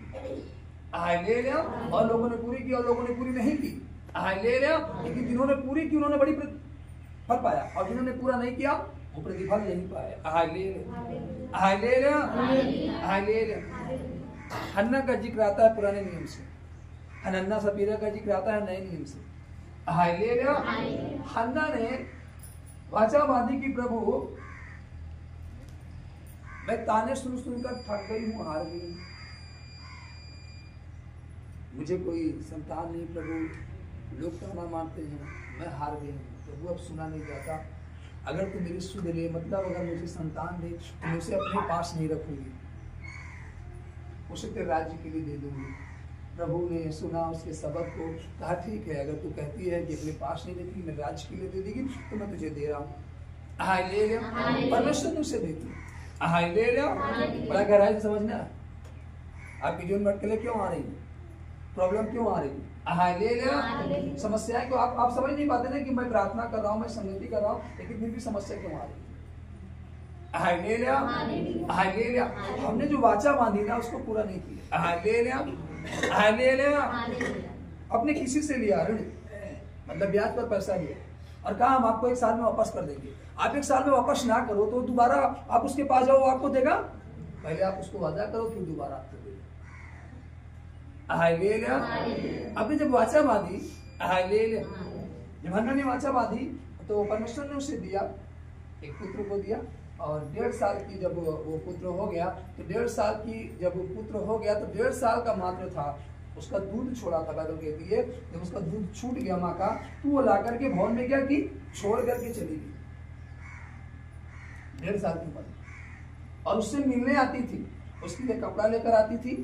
B: हालेलुया, और लोगों ने पूरी की और लोगों ने पूरी नहीं की, हालेलुया। लेकिन जिन्होंने पूरी की उन्होंने बड़ी फल पाया और जिन्होंने पूरा नहीं किया वो प्रतिफल नहीं पाया। Hallelujah, hallelujah, hallelujah. हन्ना का जिक्र आता है पुराने नियम से, हनन्ना सपीरा का जिक्र आता है नए नियम से। हालेलुया। हन्ना ने वाचा बांधी की प्रभु मैं ताने सुनकर थक गई हूँ, हार गई हूँ, मुझे कोई संतान नहीं प्रभु, लोग ताना मारते हैं, मैं हार गई हूँ प्रभु, अब सुना नहीं जाता। अगर तू मेरी सुध ले, मतलब अगर मुझे संतान दे तो मैं उसे अपने पास नहीं रखूंगी, उसे तेरे राज्य के लिए दे दूंगी। प्रभु ने सुना उसके सबक को, कहा ठीक है, अगर तू कहती है कि अपने पास नहीं देती, मैं राज्य के लिए दे देगी तो मैं तुझे दे रहा हूँ। हालेलुया। परमेश्वर ने उसे देती। हालेलुया। बड़ा गहराई से समझना, आपकी जीवन में अटकलें क्यों आ रही है, प्रॉब्लम क्यों आ रही है, हालेलुया, समस्याएं को आप समझ नहीं पाते ना कि मैं प्रार्थना कर रहा हूँ, मैं संगति कर रहा हूँ, लेकिन फिर भी समस्या क्यों आ रही है। Hallelujah, hallelujah. हमने जो वाचा बांधी ना उसको पूरा नहीं किया। Hallelujah, hallelujah. अपने किसी से लिया ऋण, मतलब ब्याज पर पैसा लिया और कहा हम आपको 1 साल में वापस कर देंगे। आप 1 साल में वापस ना करो तो दोबारा आप उसके पास जाओ, वो आपको देगा। पहले आप उसको वादा करो फिर दोबारा आपको देगा। हालेलुया। आपने जब वाचा बांधी, हालेलुया, जब हन्ना ने वाचा बांधी तो परमेश्वर ने उसे दिया, एक पुत्र को दिया, और 1.5 साल की जब वो पुत्र हो गया तो 1.5 साल की जब वो पुत्र हो गया तो 1.5 साल का मात्र था उसका दूध छोड़ा था। बाइबल कहती है जब उसका दूध छूट गया माँ का, तो वो ला करके भवन में क्या की, छोड़ करके चली गई 1.5 साल की उम्र। और उससे मिलने आती थी, उसके लिए कपड़ा लेकर आती थी,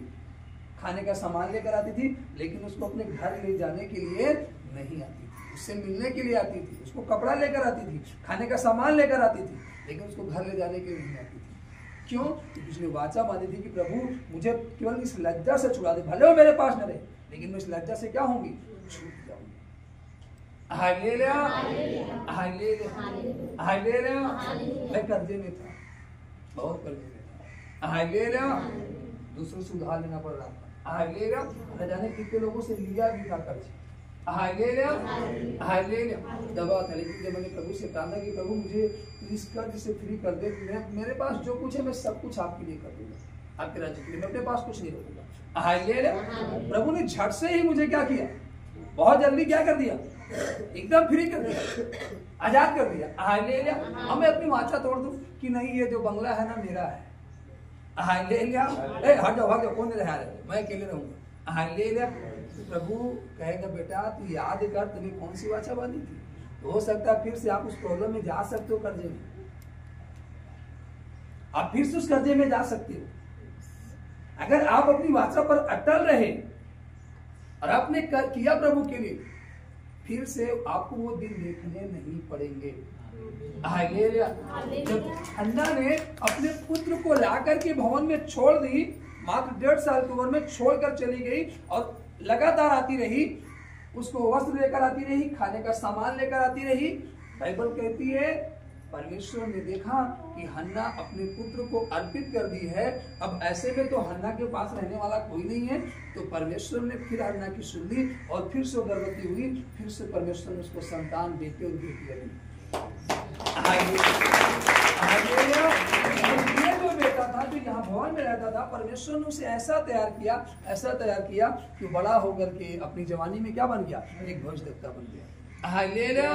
B: खाने का सामान लेकर आती थी, लेकिन उसको अपने घर ले जाने के लिए नहीं आती थी। उससे मिलने के लिए आती थी, उसको कपड़ा लेकर आती थी, खाने का सामान लेकर आती थी, लेकिन उसको घर ले जाने के लिए नहीं आती थी। क्यों? क्योंकि उसने वाचा बांधी थी कि प्रभु मुझे केवल इस लज्जा से छुड़ा दे, भले वो मेरे पास न रहे, लेकिन मैं इस लज्जा से क्या होंगी, छूट जाऊंगी। Hallelujah, hallelujah, hallelujah. मैं कर्जे में था, बहुत कर्जे में था। हालेलुया, दूसरों से उधार लेना पड़ रहा था। हालेलुया, न जाने कितने लोगों से लिया भी था कर्ज। Hallelujah, hallelujah. दबा था, लेकिन जब मैंने प्रभु से प्रार्थना की, प्रभु मुझे इस कर्ज से फ्री कर दे, मेरे पास जो कुछ है मैं सब कुछ आपके लिए कर दूंगा, आपके राज्य के लिए, मैं अपने पास कुछ नहीं रखूंगा। हालेलुया। प्रभु ने झट से ही मुझे क्या किया, बहुत जल्दी क्या कर दिया, एकदम फ्री कर दिया, आजाद कर दिया। हालेलुया। अब मैं अपनी वाचा तोड़ दूं कि नहीं ये जो बंगला है ना मेरा है। हालेलुया। हट जाओ, कौन रहा है, मैं अकेले रहूंगा। हालेलुया। प्रभु कहेगा बेटा तू याद कर तुम्हें कौन सी वाचा बांधी थी, तो हो सकता है फिर से आप उस प्रॉब्लम में जा सकते हो, कर्जे में आप फिर से उस कर्जे में जा सकते हो। अगर आप अपनी वाचा पर अटल रहे और आपने किया प्रभु के लिए, फिर से आपको वो दिन देखने नहीं पड़ेंगे। हालेलुया। जब हन्ना ने अपने पुत्र को लाकर के भवन में छोड़ दी, मात्र 1.5 साल की उम्र में छोड़कर चली गई और लगातार आती रही, उसको वस्त्र लेकर आती रही, खाने का सामान लेकर आती रही। बाइबल कहती है परमेश्वर ने देखा कि हन्ना अपने पुत्र को अर्पित कर दी है, अब ऐसे में तो हन्ना के पास रहने वाला कोई नहीं है, तो परमेश्वर ने फिर हन्ना की सुन ली और फिर से गर्भवती हुई, फिर से परमेश्वर ने उसको संतान देते और बेटियां दी। ये जो बेटा था जो यहाँ भवन में रहता था, परमेश्वर ने उसे ऐसा तैयार किया कि बड़ा होकर के अपनी जवानी में क्या बन गया, एक भविष्यद्वक्ता बन गया। Hallelujah,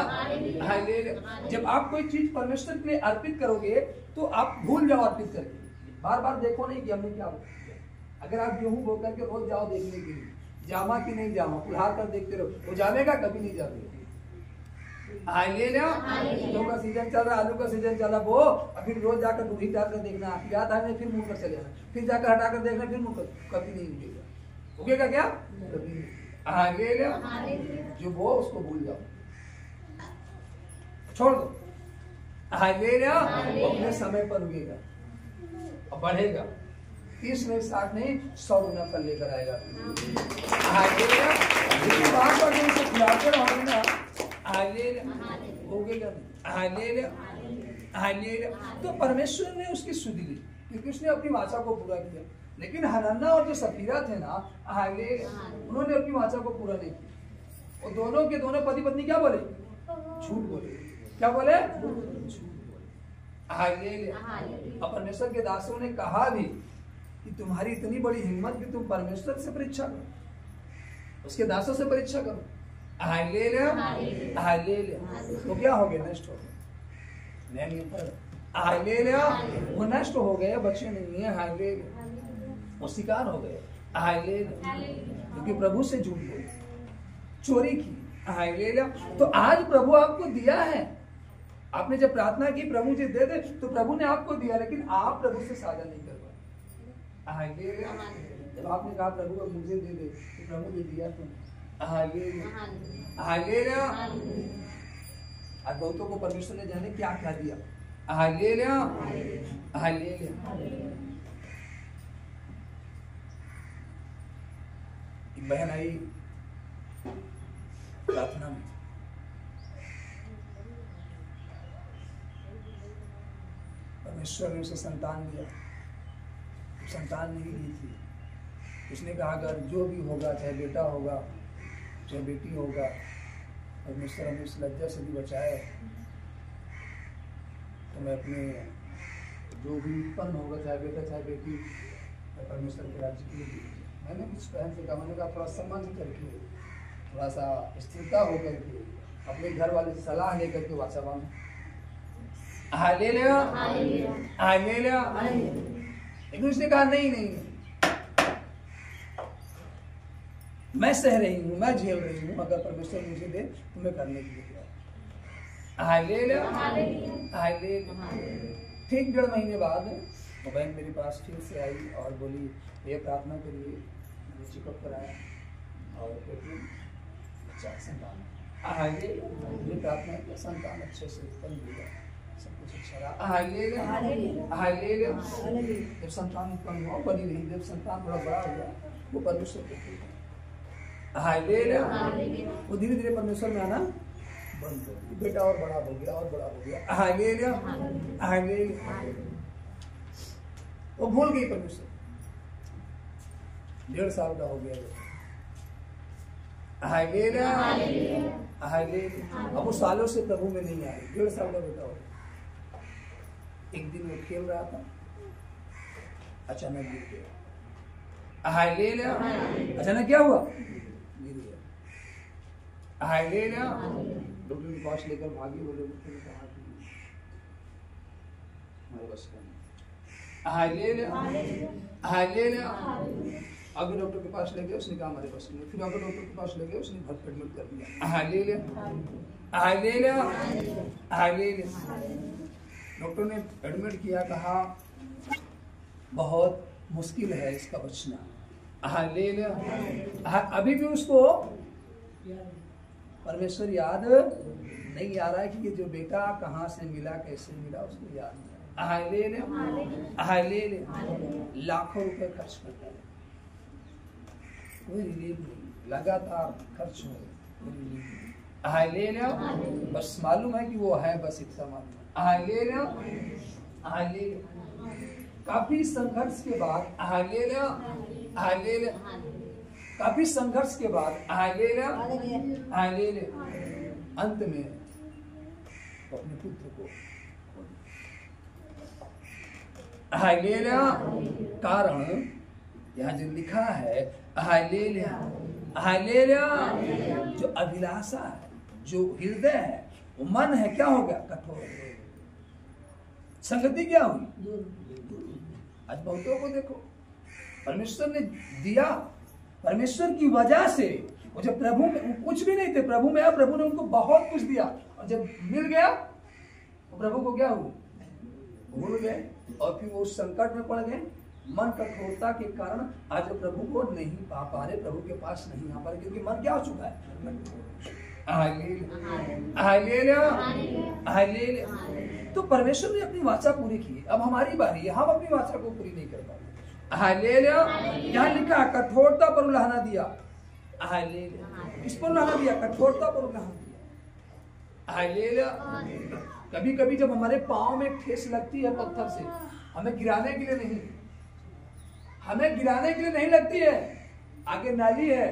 B: hallelujah. जब आप कोई चीज परमेश्वर के लिए अर्पित करोगे तो आप भूल जाओ अर्पित करके, बार बार देखो नहीं कि हमने क्या किया। अगर आप गेहूं बो करके रोज जाओ देखने के लिए, जामा कि नहीं जामा, उधार कर देखते रहो, वो जामेगा कभी नहीं जाते। हालेलुया। गेहूं का सीजन चल रहा, आलू का सीजन चल रहा, वो और फिर रोज जाकर दूधी डाल कर देखना, याद आने फिर मुंह कर चले जाना, फिर जाकर हटा कर देखना, फिर मुंह कर, कभी नहीं उगेगा। उगेगा क्या? कभी नहीं। हालेलुया। जो वो उसको भूल जाओ, छोड़ दो। हालेलुया। अपने समय पर उगेगा और बढ़ेगा, 30 नहीं 60 नहीं 100 गुना फल लेकर आएगा। हालेलुया। लेकिन बात पर जो उसे खिलाते रहोगे ना, हालेलुया, उगेगा नहीं। Hallelujah, hallelujah. तो परमेश्वर ने उसकी सुध ली क्योंकि उसने अपनी वाचा को पूरा किया। लेकिन हनन्ना और जो सफीरा थे ना, हालेलुया, उन्होंने अपनी वाचा को पूरा नहीं किया। और दोनों के दोनों पति पत्नी क्या बोले? झूठ बोले। क्या बोले? झूठ बोले। हालेलुया। और परमेश्वर के दासों ने कहा भी कि तुम्हारी इतनी बड़ी हिम्मत कि तुम परमेश्वर से परीक्षा करो, उसके दासों से परीक्षा करो। Hallelujah, hallelujah. तो क्या हो गया? नष्ट हो गया। नया नियम पर हालेलुया, वो नष्ट हो गए, बच्चे नहीं है। हालेलुया, वो शिकार हो गए। हालेलुया, क्योंकि प्रभु से झूठ बोले, चोरी की। हालेलुया। तो आज प्रभु आपको दिया है, आपने जब प्रार्थना की प्रभु जी दे दे, तो प्रभु ने आपको दिया, लेकिन आप प्रभु से साझा नहीं कर पाए। हालेलुया। जब आपने कहा प्रभु अब मुझे दे दे, तो प्रभु ने दिया तो। Hallelujah, hallelujah. आज बहुतों को परमेश्वर ने जाने क्या क्या दिया। Hallelujah, hallelujah. एक बहन आई प्रार्थना में, परमेश्वर ने उसे संतान दिया, संतान नहीं दी थी। उसने कहा अगर जो भी होगा, चाहे बेटा होगा चाहे बेटी होगा, परमेश्वर हमें इस लज्जा से भी बचाए, तो मैं अपने जो भी उत्पन्न होगा, चाहे बेटा चाहे बेटी, परमेश्वर के राज्य के लिए। मैंने कुछ बहन से कहा, मैंने कहा थोड़ा सम्मान करके, थोड़ा सा स्थिरता होकर के, अपने घर वाले से सलाह लेकर के वाचा बांधो। Hallelujah, hallelujah. लेकिन उसने कहा नहीं नहीं, मैं सह रही हूँ, मैं झेल रही हूँ, अगर परमेश्वर मुझे दे तो मैं करने के लिए तैयार। हालेलुया। ठीक 1.5 महीने बाद वो बहन मेरे पास फिर से आई और बोली ये प्रार्थना करिए। चेकअप कराया और अच्छा संतान प्रार्थना किया, संतान अच्छे से उत्पन्न हुआ, सब कुछ अच्छा रहा। हालेलुया। जब संतान उत्पन्न हुआ बनी नहीं, जब संतान थोड़ा बड़ा हुआ वो परमेश्वर को हालेलुया, वो धीरे धीरे परमेश्वर में आना बंद हो गया, बेटा और बड़ा हो गया और बड़ा हो गया। हालेलुया। वो भूल गई परमेश्वर। 1.5 साल का हो गया हालेलुया। अब वो सालों से प्रभु में नहीं आई, 1.5 साल का बेटा हो गया। एक दिन वो खेल रहा था, अचानक गिर गया। हालेलुया। अचानक क्या हुआ? गिर गया। हालेलुया। डॉक्टर के पास लेकर भागी, बोले डॉक्टर ने कहा कि हमारे बस का नहीं। हालेलुया। अगर डॉक्टर के पास ले गए, उसने कहा हमारे बस नहीं। फिर अगर डॉक्टर के पास ले गए, उसने घर पर एडमिट कर दिया। हालेलुया। डॉक्टर ने एडमिट किया, कहा बहुत मुश्किल है इसका बचना। हालेलुया। अभी भी उसको परमेश्वर याद नहीं आ रहा है कि ये जो बेटा कहाँ से मिला, कैसे मिला, उसको याद नहीं आ रहा। हालेलुया। लाखों रुपए खर्च करता है, कोई रिलीफ नहीं, लगातार खर्च हो रहे। हालेलुया। बस मालूम है कि वो है, बस इतना मालूम है। हालेलुया। काफी संघर्ष के बाद काफी संघर्ष के बाद अंत में अपने पुत्र को कारण यहाँ जो लिखा है जो अभिलाषा है, जो हृदय है, वो मन है, क्या हो गया? कठोर। संगति क्या हुई? आज बहुतों को देखो, परमेश्वर ने दिया, परमेश्वर की वजह से वो जब प्रभु में कुछ भी नहीं थे, प्रभु में आया, प्रभु ने उनको बहुत कुछ दिया, और जब मिल गया तो प्रभु को क्या हुआ? भूल गए, और फिर वो उस संकट में पड़ गए। मन कठोरता के कारण आज वो प्रभु को नहीं पा रहे, प्रभु के पास नहीं आ पा रहे, क्योंकि मन क्या हो चुका है? हालेलुया। तो परमेश्वर ने अपनी वाचा पूरी की, अब हमारी बारी है, हम अपनी वाचा को पूरी नहीं कर पाते। हालेलुया। यहाँ लिखा कठोरता पर उलाहना दिया। हालेलुया। किस पर उलाहना दिया? कठोरता पर उलाहना दिया। हालेलुया। कभी कभी जब हमारे पाँव में ठेस लगती है पत्थर से, हमें गिराने के लिए नहीं लगती है, आगे नाली है,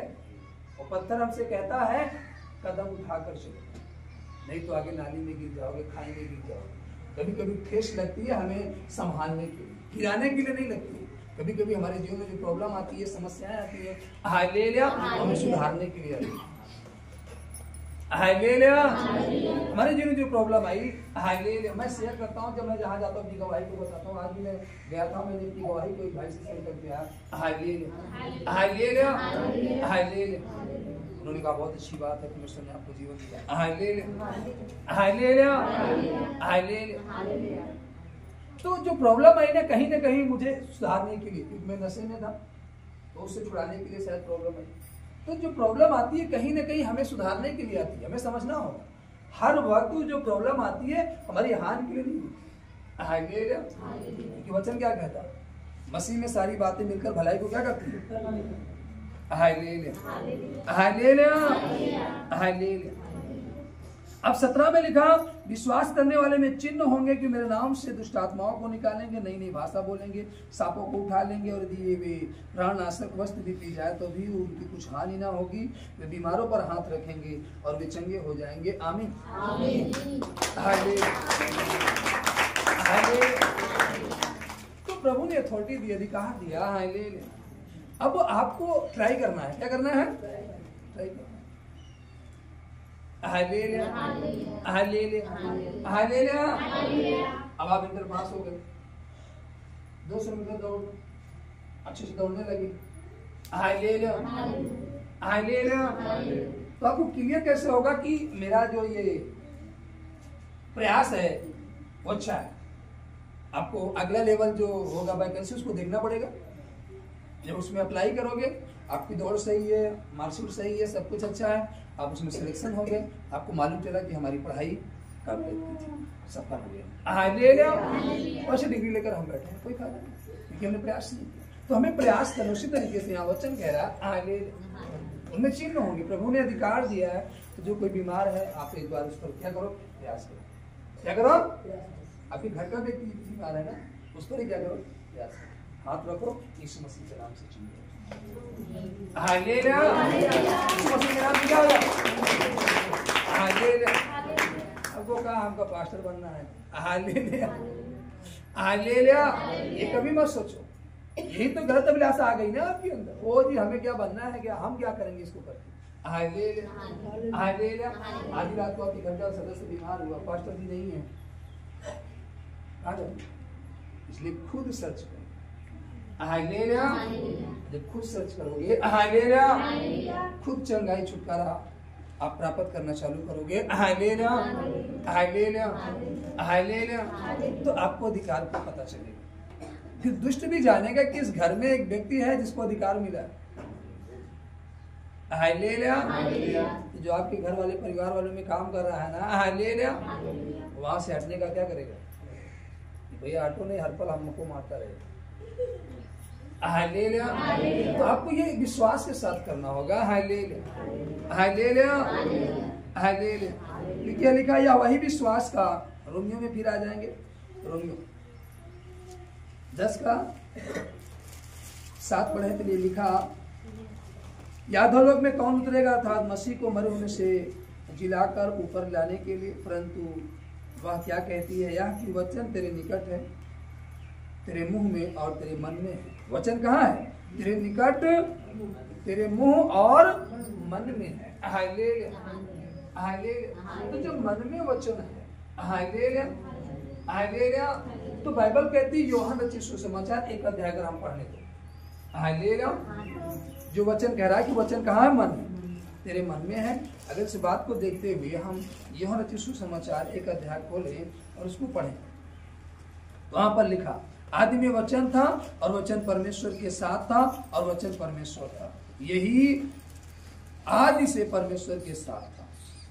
B: और पत्थर हमसे कहता है कदम उठाकर चलो, नहीं तो आगे नाली में गिर जाओगे, खाई में गिर जाओगे। कभी कभी ठेस लगती है हमें संभालने के लिए, गिराने के लिए नहीं लगती है। कभी कभी हमारे जीवन में जो प्रॉब्लम आती है, समस्याएं आती है, हालेलुया, हमें सुधारने के लिए आती है। हालेलुया। हमारे जीवन में जो प्रॉब्लम आई, हालेलुया, मैं शेयर करता हूँ, जब मैं जहाँ जाता हूँ अपनी गवाही को बताता हूँ। आज भी मैं गया था, मैंने अपनी गवाही को एक भाई से शेयर करके आया। हालेलुया। उन्होंने कहा बहुत अच्छी बात है, परमेश्वर ने आपको जीवन दिया। हालेलुया। तो जो प्रॉब्लम आई ना कहीं मुझे सुधारने के लिए, क्योंकि मैं नशे में था, तो उससे छुड़ाने के लिए शायद प्रॉब्लम आई। तो जो प्रॉब्लम आती है कहीं ना कहीं हमें सुधारने के लिए आती है, हमें समझना होगा। हर वक्त जो प्रॉब्लम आती है हमारी हानि के लिए नहीं होती। हालेलुया। क्योंकि वचन क्या कहता है? मसीह में सारी बातें मिलकर भलाई को क्या करती है? हालेलुया। अब 17 में लिखा, विश्वास करने वाले में चिन्ह होंगे कि मेरे नाम से दुष्ट आत्माओं को निकालेंगे, नई नई भाषा बोलेंगे, सांपों को उठा लेंगे, और यदि वे प्राणनाशक वस्त्र भी पी जाए तो भी उनकी कुछ हानि ना होगी। वे बीमारों पर हाथ रखेंगे और वे चंगे हो जाएंगे। आमीन। तो प्रभु ने अथॉरिटी दी, अधिकार दिया। अब आपको ट्राई करना है, क्या करना है? ट्राई करना। हालेलुया। अब आप इंटर पास हो गए, 200 मीटर दौड़ अच्छे से दौड़ने लगे। हालेलुया। तो आपको क्लियर कैसे होगा कि मेरा जो ये प्रयास है वो अच्छा है। आपको अगला लेवल जो होगा वैकेंसी उसको देखना पड़ेगा। जब उसमें अप्लाई करोगे, आपकी दौड़ सही है, मार्कशीट सही है, सब कुछ अच्छा है, आप उसमें सिलेक्शन हो गए, आपको मालूम चला कि हमारी पढ़ाई सफल हो गया। हालेलुया। वैसे डिग्री लेकर हम बैठे हैं, कोई फायदा नहीं, क्योंकि हमने प्रयास नहीं किया। तो हमें प्रयास करना, उसी तरीके से यहाँ वचन कह रहा है हालेलुया। उनमें चिन्ह होंगे, प्रभु ने अधिकार दिया है। तो जो कोई बीमार है, आप एक बार उस पर क्या करो, प्रयास करो। क्या करो? आपके घर का व्यक्ति बीमार है ना, उस पर ही क्या करो, प्रयास करो। हाथ रखो, यीशु मसीह के नाम से चुनिए। हालेलुया। यीशु मसीह के नाम से क्या होगा? हालेलुया। अब वो कहा हमका पास्टर बनना है। हालेलुया। हालेलुया। ये कभी मत सोचो, यही तो गलत अभिलाषा आ गई ना आपके अंदर। वो जी हमें क्या बनना है, क्या हम क्या करेंगे इसको करके। हालेलुया। हालेलुया। आधी रात को आपके घर का सदस्य बीमार हुआ, पास्टर जी नहीं है, इसलिए खुद सर्च करो। हालेलुया। जब खुद सर्च करोगे, हालेलुया, खुद चंगाई छुटकारा आप प्राप्त करना चालू करोगे। हालेलुया। हालेलुया। हालेलुया। तो आपको अधिकार का पता चलेगा। फिर दुष्ट भी जानेगा कि इस घर में एक व्यक्ति है जिसको अधिकार मिला है। हालेलुया। जो आपके घर वाले परिवार वालों में काम कर रहा है ना, हालेलुया, वहां से हटने का क्या करेगा? भैया ऑटो नहीं, हर पल हमको मारता रहेगा। हालेलुया। तो आपको ये विश्वास के साथ करना होगा। हालेलुया। हालेलुया। हालेलुया। क्या लिखा? या वही विश्वास का, रोमियो में फिर आ जाएंगे, रोमियो 10 का 7 पढ़े तो ये लिखा, याधोलोक में कौन उतरेगा, अर्थात मसीह को मरे होने से जिलाकर ऊपर लाने के लिए, परंतु वह क्या कहती है, यह कि वचन तेरे निकट है, तेरे मुंह में और तेरे मन में है। वचन कहाँ है? तेरे निकट, तेरे मुंह और मन में है। हालेलुया। हालेलुया। तो जो मन में वचन है, हालेलुया, हालेलुया, तो बाइबल कहती है, यूहन्ना रचित सुसमाचार 1 अध्याय अगर हम पढ़ने तो, हालेलुया, जो वचन कह रहा है कि वचन कहाँ है? मन में, तेरे मन में है। अगर इस बात को देखते हुए हम यूहन्ना रचित सुसमाचार 1 अध्याय खोलें और उसको पढ़ें, तो वहां पर लिखा, आदि में वचन था और वचन परमेश्वर के साथ था और वचन परमेश्वर था। यही आदि से परमेश्वर के साथ था।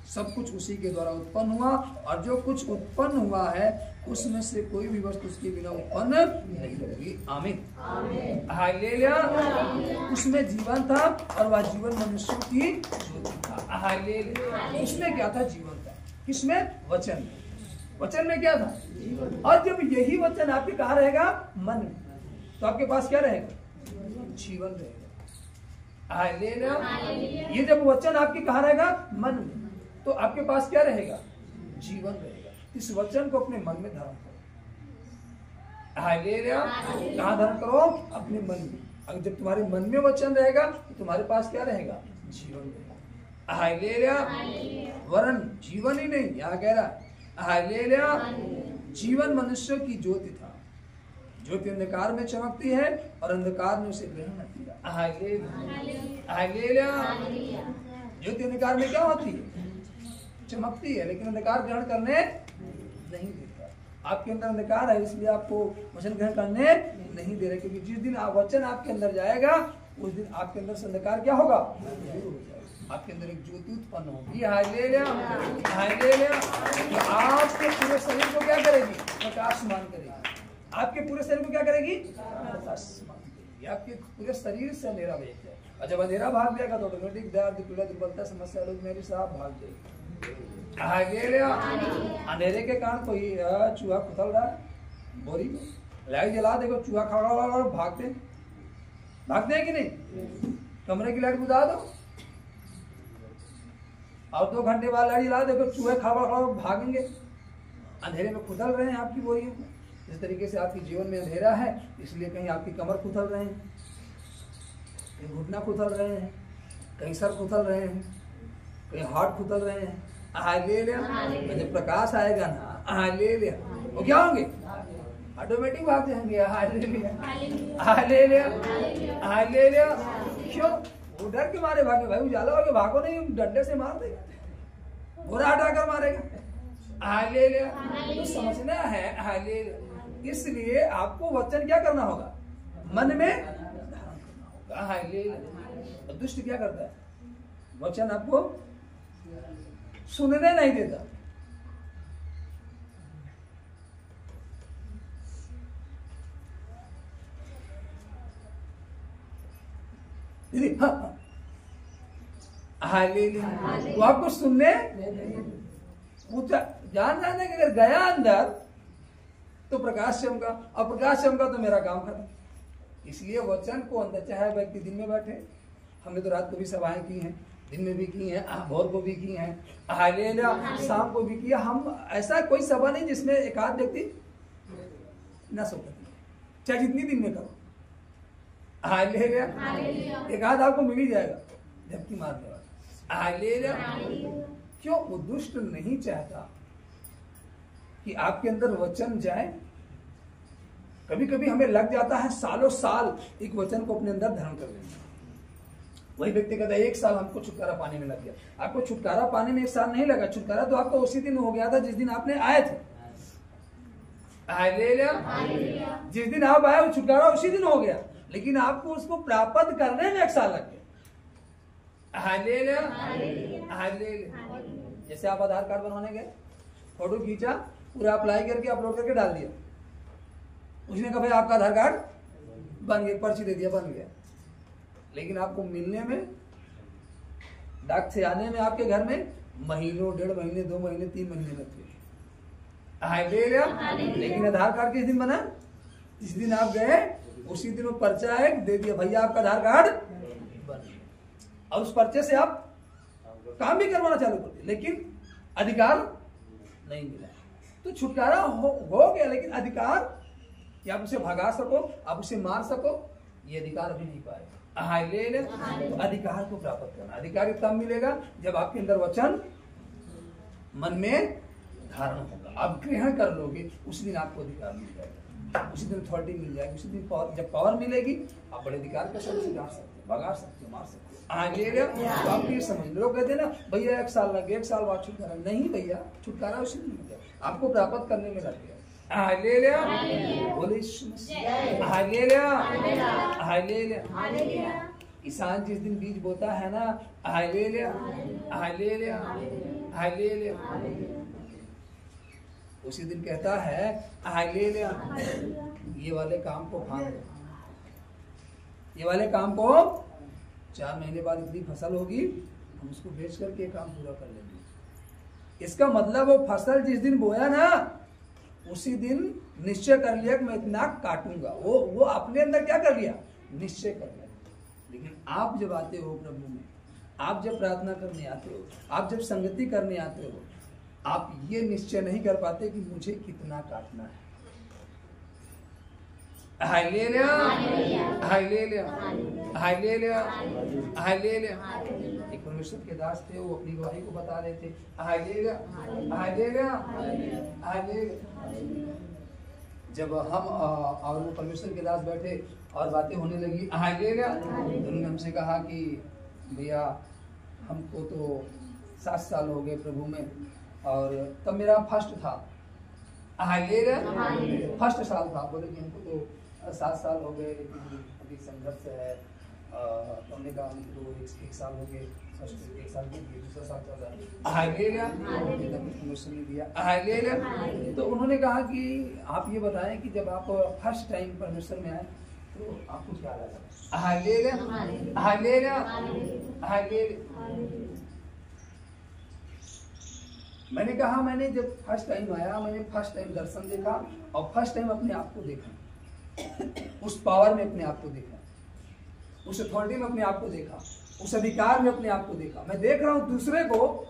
B: सब कुछ उसी के द्वारा उत्पन्न हुआ, और जो कुछ उत्पन्न हुआ है उसमें से कोई भी वस्तु उसके बिना उत्पन्न नहीं होगी। आमीन। हालेलुया। उसमें जीवन था और वह जीवन मनुष्यों की ज्योति था। हालेलुया। उसमें क्या था? जीवन था। किसमें? वचन में। वचन में क्या था? और जब यही वचन आपके कहाँ रहेगा? मन में, तो आपके पास क्या रहेगा? जीवन रहेगा। हालेलुया। ये जब वचन आपके कहाँ रहेगा? मन में, तो आपके पास क्या रहेगा? जीवन रहेगा। इस वचन को अपने मन में धारण करो। हालेलुया। कहाँ धारण करो? अपने मन में। अगर जब तुम्हारे मन में वचन रहेगा तो तुम्हारे पास क्या रहेगा? जीवन रहेगा। हालेलुया। वरन जीवन ही नहीं, यहाँ कह रहा है, हालेलुया, जीवन मनुष्य की ज्योति था। ज्योति अंधकार में चमकती है और अंधकार ने उसे ग्रहण न किया। हालेलुया। हालेलुया। ज्योति अंधकार में क्या होती है? चमकती है, लेकिन अंधकार ग्रहण करने नहीं देता। आपके अंदर अंधकार है, इसलिए आपको वचन ग्रहण करने नहीं दे रहे, क्योंकि जिस दिन वचन आपके अंदर जाएगा उस दिन आपके अंदर से अंधकार क्या होगा? आपके अंदर एक ज्योति उत्पन्न होगी। हालेलुया। हालेलुया। तो आपके पूरे शरीर को क्या करेगी? प्रकाशमान करेगी। आपके पूरे शरीर को क्या करेगी? प्रकाशमान करेगी। आपके पूरे शरीर से अंधेरा भाग जाए, और जब अंधेरा भाग जाएगा तो ऑटोमेटिक दर्द, पीड़ा, दुर्बलता, समस्या, रोग, मेरी साहब भाग जाएगी। हालेलुया। अंधेरे के कारण कोई चूहा कुतल रहा है बोरी में, लाइट जला देखो, चूहा खड़ा हुआ और भागते हैं कि नहीं? कमरे की लाइट बुझा दो और 2 घंटे बाद लाइट जला देखो, चूहे खड़ा भागेंगे। अंधेरे में खुदल रहे हैं आपकी बोरियों में। इस तरीके से आपके जीवन में अंधेरा है, इसलिए कहीं आपकी कमर खुदल रहे हैं, कहीं घुटना खुदल रहे हैं, कहीं सर खुदल रहे हैं, कहीं हाथ खुदल रहे हैं। हालेलुया। जब प्रकाश आएगा ना, हालेलुया, वो क्या होंगे? ऑटोमेटिक भाग जाएंगे। हालेलुया। हालेलुया। हालेलुया। क्यों? वो डर के मारे भागे। भाई उजाला हो गया, भागो नहीं, डंडे से मार देगा, घोड़ा हटाकर मारेगा। हालेलुया। तो समझना है हालेलुया। इसलिए आपको वचन क्या करना होगा, मन में हालेलुया। दुष्ट क्या करता है, वचन आपको सुनने नहीं देता। हालेलुया। वो आपको सुनने जान जाने के अगर गया अंदर तो प्रकाश चमका, और प्रकाश चमका तो मेरा काम खत्म। इसलिए वचन को अंदर, चाहे व्यक्ति दिन में बैठे, हमने तो रात को भी सभाएं की हैं, दिन में भी की हैं, भोर को भी की हैं, हालेलुया, शाम को भी किया। हम ऐसा कोई सभा नहीं जिसमें एक आध व्यक्ति न सो पाए, चाहे जितनी दिन में करो। हालेलुया। एक आध आपको मिल ही जाएगा झपकी मारने वाला। हालेलुया। क्यों? वो दुष्ट नहीं चाहता कि आपके अंदर वचन जाए। कभी कभी हमें लग जाता है सालों साल एक वचन को अपने अंदर धारण कर लेना। वही व्यक्ति कहता है 1 साल हमको छुटकारा पाने में लग गया। आपको छुटकारा पाने में 1 साल नहीं लगा, छुटकारा तो आपको उसी दिन हो गया था जिस दिन आपने आए थे। हालेलुया। जिस दिन आप आए वो छुटकारा उसी दिन हो गया, लेकिन आपको उसको प्राप्त करने में 1 साल लग गया। हालेलुया। हालेलुया। जैसे आप आधार कार्ड बनवाने गए, फोटो खींचा, पूरा अप्लाई करके अपलोड करके डाल दिया, उसने कहा भाई आपका आधार कार्ड बन गया, पर्ची दे दिया, बन गया। लेकिन आपको मिलने में, डाक से आने में आपके घर में महीनों, 1.5 महीने, 2 महीने, 3 महीने लगते हैं। लेकिन आधार कार्ड किस दिन बना, जिस दिन आप गए उसी दिन वो पर्चा है दे दिया, भैया आपका आधार कार्ड बन गया। और उस पर्चे से आप काम भी करवाना चालू कर दिया, लेकिन अधिकार नहीं मिला। तो छुटकारा हो गया, लेकिन अधिकार कि आप उसे भगा सको, आप उसे मार सको, ये अधिकार अभी नहीं पाएगा। तो अधिकार को प्राप्त करना, अधिकार तब मिलेगा जब आपके अंदर वचन मन में धारण होगा, आप ग्रहण कर लोगे, उस दिन आपको अधिकार मिल जाएगा, उसी दिन अथॉरिटी मिल जाएगी, उसी दिन जब पावर मिलेगी आप बड़े अधिकार के साथ जा सकते हो, भगा सकते हो, मार सकते हो। तो आप ये समझ लो, कहते हैं ना भैया 1 साल लगे, 1 साल बाद छुटकारा, नहीं भैया, छुटकारा उसी दिन मिल जाएगा, आपको प्राप्त करने में लग गया। हालेलुया। बोले हालेलुया। हालेलुया। किसान जिस दिन बीज बोता है ना, हालेलुया, हालेलुया, हालेलुया, उसी दिन कहता है हालेलुया, ये वाले काम को भाग दो, ये वाले काम को 4 महीने बाद इतनी फसल होगी, हम उसको बेच करके काम पूरा कर लेंगे। इसका मतलब वो फसल जिस दिन बोया ना, उसी दिन निश्चय कर लिया कि मैं इतना काटूंगा। वो अपने अंदर क्या कर लिया, निश्चय कर लिया। लेकिन आप जब आते हो प्रभु में, आप जब प्रार्थना करने आते हो, आप जब संगति करने आते हो, आप ये निश्चय नहीं कर पाते कि मुझे कितना काटना है। Hallelujah, hallelujah, hallelujah, hallelujah. एक परमेश्वर के दास थे, वो अपनी गवाही को बता रहे थे। Hallelujah, hallelujah, hallelujah. जब हम और वो परमेश्वर के दास बैठे और बातें होने लगी, हालेलुया, उन्होंने हमसे कहा कि भैया हमको तो 7 साल हो गए प्रभु में, और तब मेरा फर्स्ट था। हालेलुया, फर्स्ट साल था। बोले कि हमको तो 7 साल हो गए, लेकिन अभी संघर्ष है। हमने कहा हमको 1 साल हो गए, फर्स्ट 1 साल के लिए, दूसरा साल चल रहा है। हालेलुया, परमेश्वर ने दिया। हालेलुया। तो उन्होंने कहा कि आप ये बताएं कि जब आप फर्स्ट टाइम परमेश्वर में आए तो आपको क्या लगा। Hallelujah, hallelujah, hallelujah. मैंने कहा मैंने जब फर्स्ट टाइम आया, मैंने फर्स्ट टाइम दर्शन देखा और फर्स्ट टाइम अपने आप को देखा, उस पावर में अपने आप को देखा, उस अथॉरिटी में अपने आप को देखा, उस अधिकार में अपने आप को देखा। मैं देख रहा हूं दूसरे को,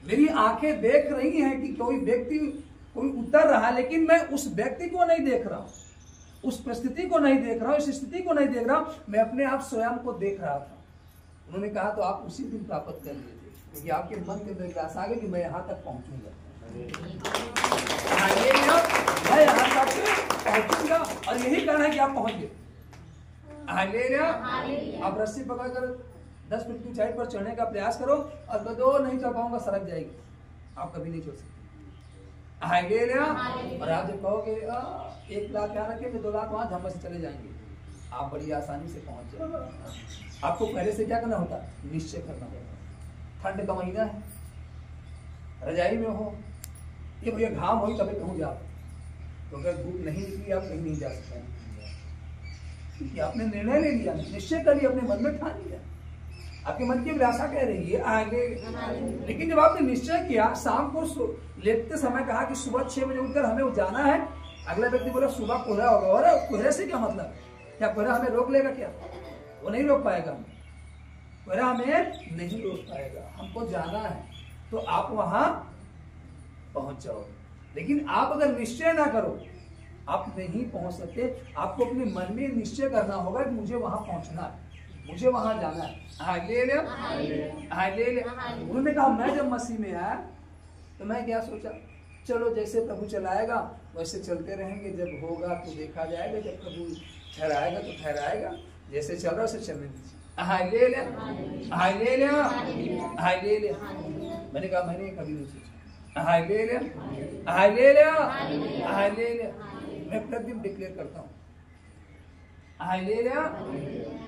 B: मेरी आंखें देख रही हैं कि कोई व्यक्ति कोई उतर रहा है, लेकिन मैं उस व्यक्ति को नहीं देख रहा हूं, उस परिस्थिति को नहीं देख रहा हूं, इस स्थिति को नहीं देख रहा हूं, मैं अपने आप स्वयं को देख रहा था। उन्होंने कहा तो आप उसी दिन प्राप्त कर लिए थे, क्योंकि आपके मन के अंदर विश्वास आ गया कि मैं यहाँ तक पहुंचूंगा, मैं यहाँ तक पहुंचूंगा, और यही कारण है कि आप पहुंच गए। हालेलुया। आप रस्सी पकड़कर 10 फीट की ऊंचाई पर चढ़ने का प्रयास करो और दो नहीं चढ़ पाऊंगा, सरक जाएगी, आप कभी नहीं चढ़ सकते। और आप जब कहोगे 1 लाख यहाँ रखे, 2 लाख वहां झम्मर से चले जाएंगे, आप बड़ी आसानी से पहुंच जाएंगे। आपको पहले से क्या करना होता है? निश्चय करना होता। ठंड का महीना है, रजाई में हो, ये भैया घाम हो तभी कहूँ जा, तो अगर धूप नहीं निकली आप कहीं नहीं जा सकते, क्योंकि आपने निर्णय ले लिया, निश्चय कर लिया, अपने मन में ठान लिया, आपके मन की अभिलाषा कह रही है आगे। लेकिन जब आपने निश्चय किया, शाम को लेटते समय कहा कि सुबह 6 बजे उठकर हमें जाना है, अगला व्यक्ति बोला सुबह कोहरा होगा, और कोहरे से क्या मतलब? क्या कोहरा हमें रोक लेगा? क्या वो नहीं रोक पाएगा, कोहरा हमें नहीं रोक पाएगा, हमको जाना है, तो आप वहां पहुंच जाओगे। लेकिन आप अगर निश्चय ना करो, आप नहीं पहुंच सकते। आपको अपने मन में निश्चय करना होगा कि मुझे वहां पहुंचना है, मुझे वहां जाना है। उन्होंने कहा मैं जब मसीह में आया तो मैं क्या सोचा, चलो जैसे प्रभु चलाएगा वैसे चलते रहेंगे, जब होगा तो देखा जाएगा, जब प्रभु ठहराएगा तो ठहराएगा, जैसे चल रहा है उसे चलने दीजिए। मैंने कहा मैंने कभी नहीं सोचा। मैं प्रतिदिन डिक्लेयर करता हूँ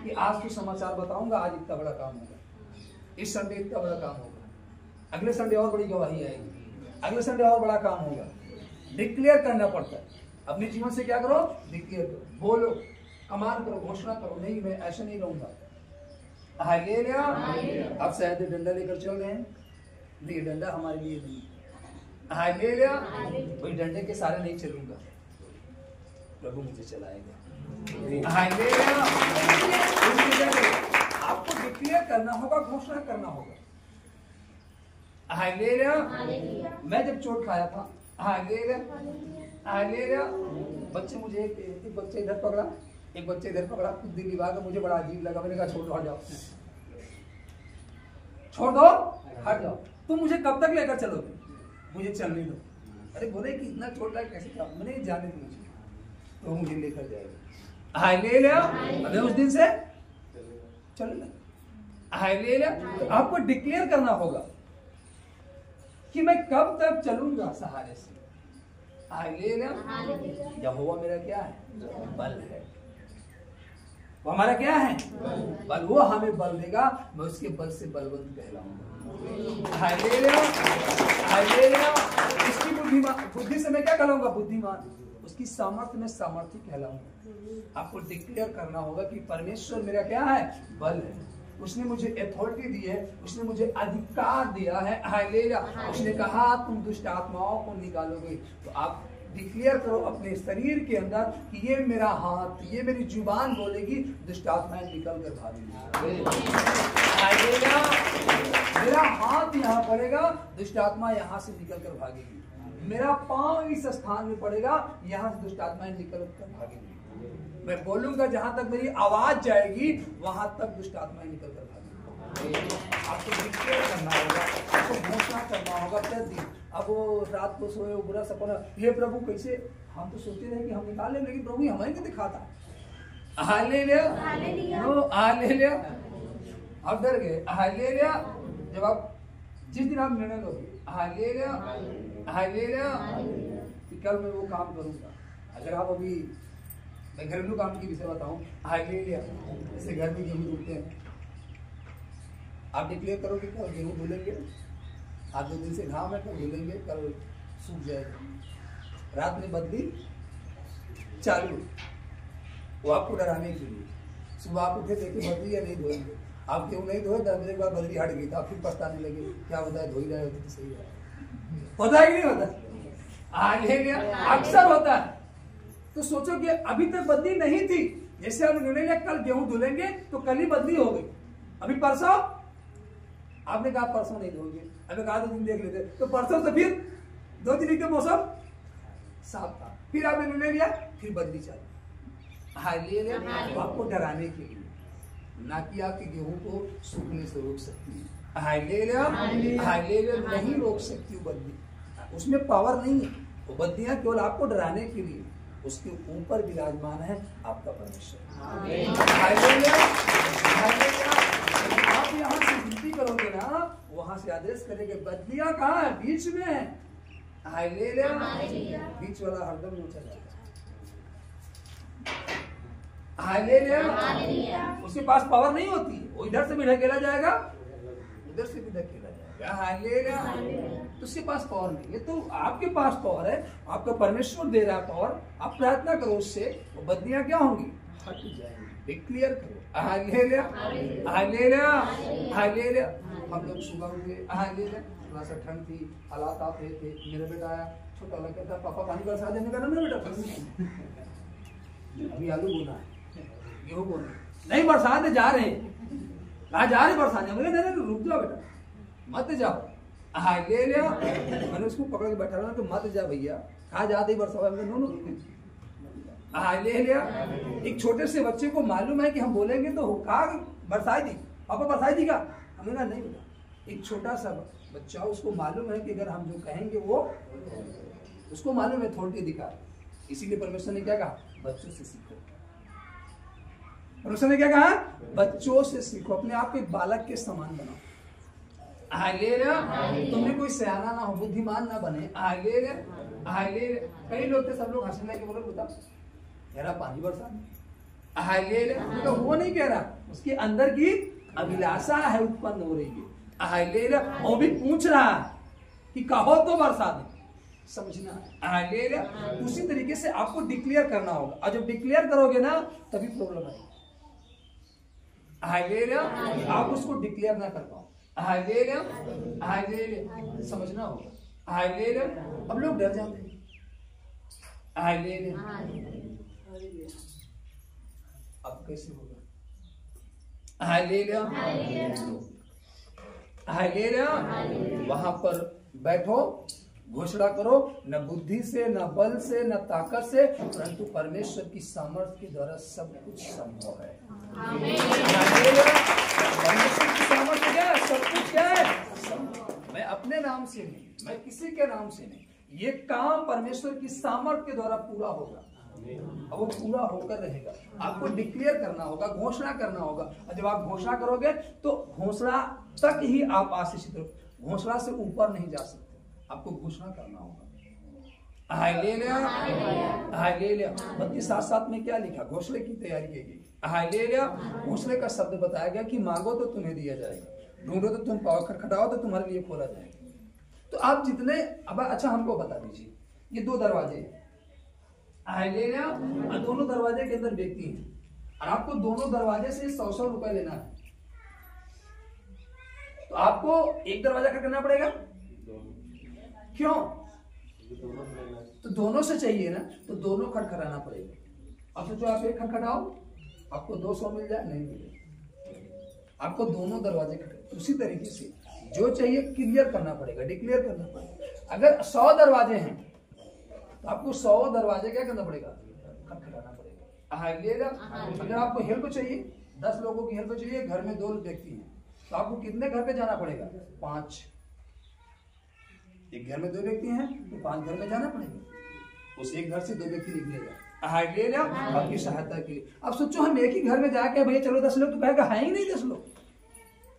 B: कि आज तो समाचार बताऊंगा, आज इतना बड़ा काम होगा, इस संडे इतना बड़ा काम होगा, अगले संडे और बड़ी गवाही आएगी, अगले संडे और बड़ा काम होगा। डिक्लेयर करना पड़ता है। अपने जीवन से क्या करो? डिक्लेयर करो, बोलो, कमाल करो, घोषणा करो, नहीं मैं ऐसा नहीं रहूंगा। आप शायद डंडा लेकर चल रहे हैं, नहीं डंडा हमारे लिए नहीं, कोई डंडे के सारे नहीं चलूंगा, प्रभु मुझे चलाएगा। आपको डिक्लेयर करना होगा, घोषणा करना होगा। मैं जब चोट खाया था, बच्चे मुझे एक बच्चे इधर पकड़ा, एक बच्चे इधर पकड़ा, कुछ दिन की बात है, मुझे बड़ा अजीब लगा, मैंने कहा छोड़ दो, हट जाओ, छोड़ दो, हट जाओ, तुम मुझे कब तक लेकर चलोगे? मुझे चलने दो। अरे बोले कि इतना चोट लगा कैसे था? मैंने जाने दो मुझे, तो मुझे लेकर जाएगा। अबे उस दिन से चल ले। तो आपको डिक्लेयर करना होगा कि मैं कब तक चलूंगा सहारे से। यहोवा मेरा क्या है? बल है। वो हमारा क्या है? बल। वो हमें बल देगा, मैं उसके बल से बलवंत कहलाऊंगा। इसकी बुद्धि से मैं क्या कहलाऊंगा? बुद्धिमान। उसकी सामर्थ्य में सामर्थ्य कहलाऊंगा। आपको डिक्लेयर करना होगा कि परमेश्वर मेरा क्या है? बल है। उसने मुझे अथॉरिटी दी है, उसने मुझे अधिकार दिया है। हालेलुया। उसने कहा तुम दुष्ट आत्माओं को निकालोगे। तो आप डिक्लेयर करो अपने शरीर के अंदर कि ये मेरा हाथ, ये मेरी जुबान बोलेगी, दुष्ट आत्माएं निकल कर भागेंगी। मेरा हाथ यहाँ पड़ेगा, दुष्ट आत्मा यहाँ से निकल कर भागेगी। मेरा पांव इस स्थान में पड़ेगा, यहाँ से दुष्ट आत्माएं निकल कर भागेंगी। मैं बोलूंगा जहां तक मेरी आवाज जाएगी वहां तक दुष्ट आत्माएं निकल कर भागेंगी। आपको डिक्लेयर करना होगा, आपको घोषणा करना होगा प्रतिदिन। अब वो रात को सोए, बुरा सपना, हे प्रभु कैसे, हम तो सोचते रहे कि हम निकाल ले, लेकिन प्रभु हमें नहीं दिखाता। हालेलुया। अब डर गए। हालेलुया। जब आप जिस दिन आप निर्णय लोगे, हालेलुया, कि कल मैं वो काम करूंगा। अगर आप अभी, मैं घरेलू काम की विषय बताऊं, हालेलुया, जैसे घर में गेहूं धुलते हैं, आप डिक्लेयर करोगे कल गेहूं धुलेंगे, आज 2 दिन से घाम है, कल धुलेंगे, कल सूख जाएगा। रात में बदली चालू, वो आपको डराने के लिए। सुबह आप उठे देखे बदली या नहीं धोएंगे, आप गेहूं नहीं धोए, 10 बजे के बाद बदली हट गई, तो आप फिर पछताने लगे, क्या होता है, धोई रहे होते तो सही है। होता है कि नहीं होता? अक्सर होता है। तो सोचो कि अभी तक बदली नहीं थी, जैसे आपने निर्णय लिया कल गेहूं धुलेंगे, तो कल ही बदली हो गई। अभी परसों आपने कहा परसों नहीं धोएंगे, अभी कहा 2 दिन देख लेते, तो परसों से फिर 2 दिन के मौसम साफ था, फिर आपने निर्णय लिया, फिर बदली चालू। हालेलुया। आपको डराने के लिए, ना कि आपके गेहूं को सूखने से रोक सकती है। हालेलुया। नहीं रोक सकती वो बदली, उसमें पावर नहीं है। वो बदलियां केवल आपको डराने के लिए, उसके ऊपर विराजमान है आपका परमेश्वर। हालेलुया। आप यहाँ से गिनती करोगे ना, वहां से आदेश करेंगे बदलिया कहाँ है, बीच में है। हालेलुया, बीच वाला हरदम ऊंचा जाएगा। हालेलुया, उसके पास पावर नहीं होती, वो इधर से भी ढकेला जाएगा, उधर से भी ढकेला जाएगा। हालेलुया, तो उसके पास पावर नहीं है, तो आपके पास पावर है, आपका परमेश्वर दे रहा है पावर। आप प्रार्थना करो उससे, वो बदलियां क्या होंगी, हट जाएंगी। डिक्लेयर करो हालेलुया, हालेलुया, हालेलुया। हम लोग सुबह उठे, हालेलुया, थोड़ा सा ठंड थी, हालात आप रहे थे, मेरा बेटा आया, छोटा लड़का था, पापा पानी बरसा देने का ना बेटा, अभी आलू बोना है, गेहूं बोना नहीं, बरसाने जा रहे हैं, कहा जा रहे बरसाने, बोले नहीं रुक जाओ बेटा, मत जाओ। हालेलुया, मैंने उसको पकड़ के बैठा कि मत जा भैया, कहा जाते ही बरसा, नो। हालेलुया, एक छोटे से बच्चे को मालूम है कि हम बोलेंगे तो कहा बरसाई दी, पापा बरसाई दी का, हमने कहा नहीं बेटा। एक छोटा सा बच्चा, उसको मालूम है कि अगर हम जो कहेंगे वो, उसको मालूम है अथॉरिटी अधिकार, इसीलिए परमेश्वर ने क्या कहा, बच्चों से सीखो। परमेश्वर ने क्या कहा, बच्चों से सीखो, अपने आप को एक बालक के समान बनाओ। हालेलुया, तुमने कोई सयाना ना हो, बुद्धिमान ना बने। Hallelujah, hallelujah. कई लोग थे, सब लोग हंसने लगे, बोले बता कह रहा पानी बरसा। हालेलुया, तो वो नहीं कह रहा, उसके अंदर की अभिलाषा है उत्पन्न हो रही है। हालेलुया, वो भी पूछ रहा है कि कहो तो बरसा दे, समझना। हालेलुया, उसी तरीके से आपको डिक्लेयर करना होगा, और जब डिक्लेयर करोगे ना तभी प्रॉब्लम आएगी। हालेलुया, आप उसको डिक्लेयर ना कर पाओ। हालेलुया, हालेलुया, समझना होगा। हालेलुया, अब लोग डर जाते हैं। हालेलुया, अब कैसे होगा। हालेलुया, हालेलुया, वहां पर बैठो, घोषणा करो, न बुद्धि से, न बल से, न ताकत से, परंतु परमेश्वर की सामर्थ्य के द्वारा सब कुछ संभव है। परमेश्वर की सामर्थ्य क्या है, सब कुछ क्या है, संभव। मैं अपने नाम से नहीं, मैं किसी के नाम से नहीं, ये काम परमेश्वर की सामर्थ्य के द्वारा पूरा होगा, और वो पूरा होकर रहेगा। आपको डिक्लेयर करना होगा, घोषणा करना होगा, और जब आप घोषणा करोगे तो घोषणा तक ही आप आशीषित हो, घोषणा से ऊपर नहीं जा सकते, आपको घोषणा करना होगा। Hallelujah, hallelujah. मत्ती 7:7 में क्या लिखा, घोषणे की तैयारी की गई। हालेलुया, घोषणे का शब्द बताया गया कि मांगो तो तुम्हें दिया जाएगा, ढूंढो तो तुम पाओ, खटखटाओ तो तुम्हारे लिए खोला जाएगा। तो आप जितने, अब अच्छा हमको बता दीजिए, ये 2 दरवाजे हैं। हालेलुया, और दोनों दरवाजे के अंदर व्यक्ति हैं, और आपको दोनों दरवाजे से 100 रुपए लेना है, तो आपको एक दरवाजा खटखटाना पड़ेगा। क्यों, तो दोनों से चाहिए ना, तो दोनों खटखटाना पड़ेगा। अब सोचो आप एक खटखटाओ, आपको 200 मिल जाए, नहीं मिले, आपको दोनों दरवाजे खटखटाओ। उसी तरीके से जो चाहिए क्लियर करना पड़ेगा, डिक्लेयर करना पड़ेगा। अगर 100 दरवाजे हैं तो आपको 100 दरवाजे क्या करना पड़ेगा, खटखटाना पड़ेगा। हालेलुया, अगर आपको हेल्प चाहिए, 10 लोगों की हेल्प चाहिए, घर में 2 व्यक्ति हैं, तो आपको कितने घर पे जाना पड़ेगा, 5। एक घर में 2 व्यक्ति हैं तो 5 घर में जाना पड़ेगा, उस एक घर से 2 व्यक्ति निकलेगा। हालेलुया, आपकी सहायता के लिए। अब सोचो हम एक ही घर में जाके भैया चलो 10 लोग, तो कहेगा है ही नहीं 10 लोग,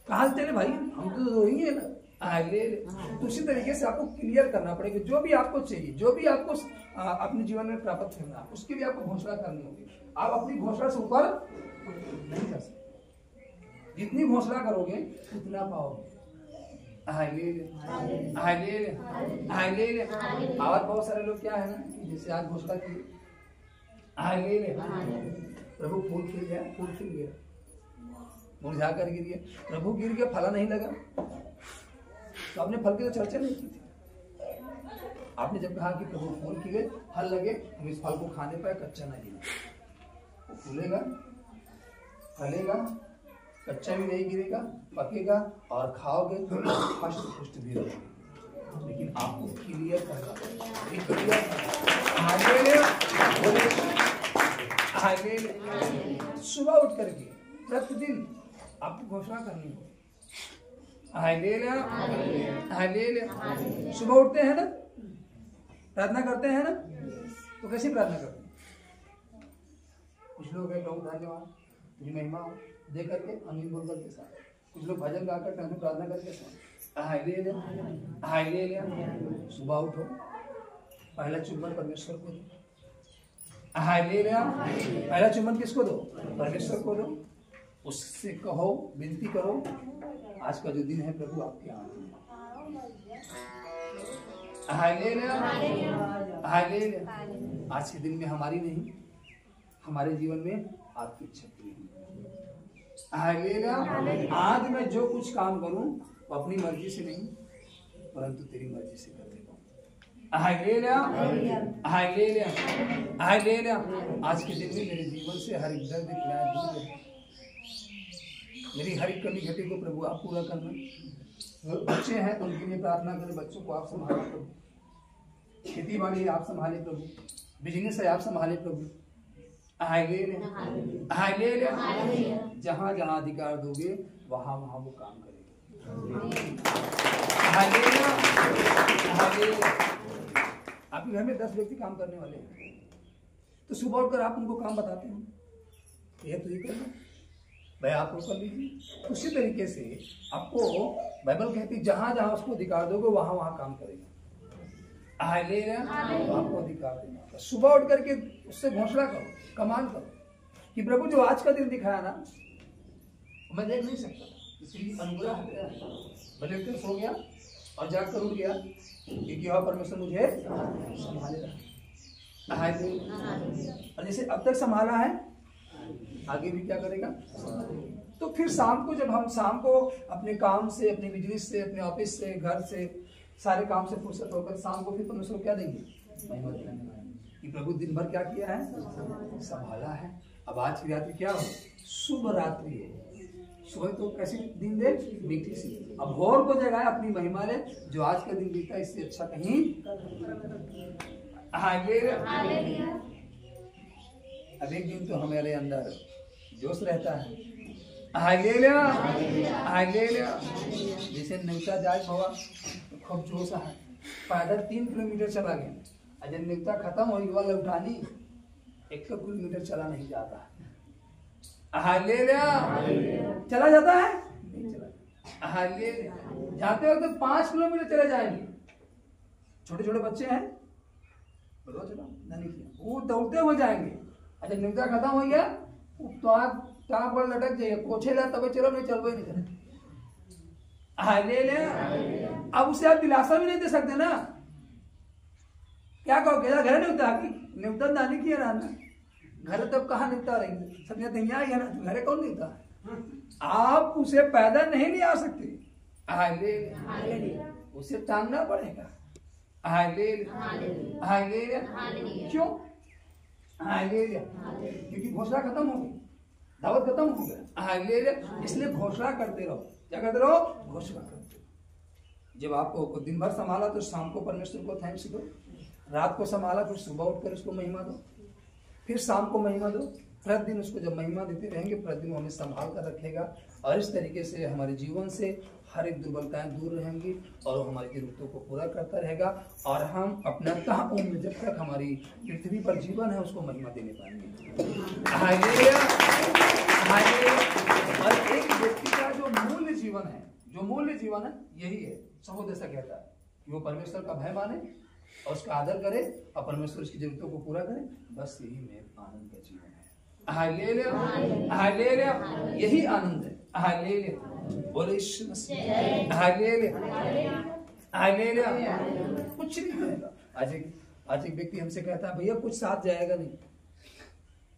B: कहाँ चले भाई, हम तो 2 ही है ना। हालेलुया, तो उसी तरीके से आपको क्लियर करना पड़ेगा, जो भी आपको चाहिए, जो भी आपको अपने जीवन में प्राप्त करना, उसके लिए आपको घोषणा करनी होगी। आप अपनी घोषणा से ऊपर नहीं जा सकते, जितनी घोषणा करोगे उतना पाओगे। Hallelujah, hallelujah, hallelujah. और बहुत सारे लोग क्या है ना, जैसे आज घोषणा की, हालेलुया, प्रभु फूल खिल गया, फूल खिल गया, मुरझा कर गिर गया, प्रभु गिर गया, फला नहीं लगा, तो आपने फल की तो चर्चा नहीं की थी। आपने जब कहा कि प्रभु फूल खिले, फल लगे, हम इस फल को खाने पाए, कच्चा ना गिरे, वो फूलेगा, फलेगा, कच्चा भी नहीं गिरेगा, पकेगा, और खाओगे तो हष्ट पुष्ट भी रहोगे। लेकिन आपको क्लियर करना, सुबह उठ करके प्रतिदिन आपको घोषणा करनी हो। Hallelujah, hallelujah. सुबह उठते हैं ना, प्रार्थना करते हैं ना, तो कैसी प्रार्थना करते हैं? कुछ लोग है, प्रभु धन्यवाद, तुझे महिमा हो, दे करके, आमीन बोल करके साथ। कुछ लोग भजन गाकर टंग प्रार्थना करके हालेलुया। सुबह उठो, पहला चुम्बन परमेश्वर को दो। हालेलुया। पहला चुम्बन किसको दो? परमेश्वर को दो। उससे कहो, विनती करो, आज का जो दिन है प्रभु आपके हाथ में। हालेलुया। हालेलुया। आज के दिन में हमारी नहीं, हमारे जीवन में आपकी शक्ति है। हालेलुया। आज मैं जो कुछ काम करूं वो अपनी मर्जी से नहीं परंतु तेरी मर्जी से कर देता हूं। हालेलुया। हालेलुया। हालेलुया। आज के दिन में मेरे जीवन से हर एक दर्द पीड़ा दूर है। मेरी हर एक कमी घटी को प्रभु आप पूरा करना। बच्चे हैं तो उनके लिए प्रार्थना करें, बच्चों को आप संभाले प्रभु। खेती बाड़ी आप संभाले प्रभु, बिजनेस है आप संभाले प्रभु। हालेलुया। जहाँ जहाँ अधिकार दोगे वहाँ वहाँ वो काम करेगा। हालेलुया। हालेलुया। आपके घर में 10 व्यक्ति काम करने वाले हैं, तो सुबह उठकर आप उनको काम बताते हैं, ये तो ये करना भाई, आप वो कर लीजिए। उसी तरीके से आपको बाइबल कहती जहाँ जहाँ उसको अधिकार दोगे वहाँ वहाँ काम करेगा। हालेलुया। आपको अधिकार देना। सुबह उठ करके उससे घोषणा करो, कमांड करो कि प्रभु जो आज का दिन दिखाया ना मैं देख नहीं सकता, इसलिए अनुग्रह भले उठ सो गया और जाग कर उठ गया क्योंकि वह परमेश्वर मुझे संभालेगा। और जैसे अब तक संभाला है आगे भी क्या करेगा। तो फिर शाम को जब हम शाम को अपने काम से, अपने बिजनेस से, अपने ऑफिस से, घर से, सारे काम से फुर्सत होकर शाम को फिर परमेश्वर क्या देंगे? कि प्रभु दिन भर क्या किया है? संभाला है। अब आज की रात्रि क्या हो? शुभ रात्रि है। सुबह तो कैसी दिन दे? मीठी सी। अब भोर को जगाए अपनी महिमा ले, जो आज का दिन बीता इससे अच्छा कहीं। अब एक दिन तो हमारे अंदर जोश रहता है। हालेलुया। हालेलुया। जैसे न्योता जायज हुआ तो खूब जोश है, पैदल 3 किलोमीटर चला गया। जब न्योता खत्म हुई वाला उठानी 1 किलोमीटर चला नहीं जाता। हालेलुया। चला जाता है? नहीं चला। हालेलुया। जाते वक्त तो 5 किलोमीटर चले जाएंगे। छोटे छोटे बच्चे हैं, बोलो चलो नहीं किया, वो दौड़ते हुए जाएंगे। अच्छा न्योता खत्म हो गया तो आप टाँग पर लटक जाइए, कोछे ला तब चलो, नहीं चलो नहीं चलो। हालेलुया। अब उसे आप दिलासा भी नहीं दे सकते ना। क्या कहो क्या घर न्योता की न्योता दानी किया ना, घर तब कहाँ न्योता रहेंगे, सब यहाँ ही है ना, घर कौन न्योता। आप उसे पैदल नहीं ले आ सकते। हालेलुया। उसे टांगना पड़ेगा। हालेलुया। हालेलुया। क्यों? हालेलुया। क्योंकि घोषणा खत्म हो गई, दावत खत्म हो गया। हालेलुया। इसलिए घोषणा करते रहो। क्या करते रहो? घोषणा करते रहो। जब आपको दिन भर संभाला तो शाम को परमेश्वर को थैंक्स दो, रात को संभाला फिर सुबह उठकर उसको महिमा दो, फिर शाम को महिमा दो। प्रतिदिन उसको जब महिमा देते रहेंगे प्रतिदिन हमें संभाल कर रखेगा और इस तरीके से हमारे जीवन से हर एक दुर्बलताएं दूर रहेंगी और वो हमारी जरूरतों को पूरा करता रहेगा और हम अपना तह उम्र जब तक हमारी पृथ्वी पर जीवन है उसको महिमा देने पाएंगे। हालेलुया। हालेलुया। और एक व्यक्ति का जो मूल्य जीवन है, जो मूल्य जीवन है यही है, सबूत ऐसा कहता है कि वो परमेश्वर का भय माने और उसका आदर करे और परमेश्वर उसकी जरूरतों को पूरा करे। बस यही मेरा आनंद का जीवन है। हालेलुया। हालेलुया। यही आनंद है। हालेलुया। बोले यीशु मसीह। हालेलुया। हालेलुया। कुछ नहीं करेगा। आज एक व्यक्ति हमसे कहता है भैया कुछ साथ जाएगा नहीं,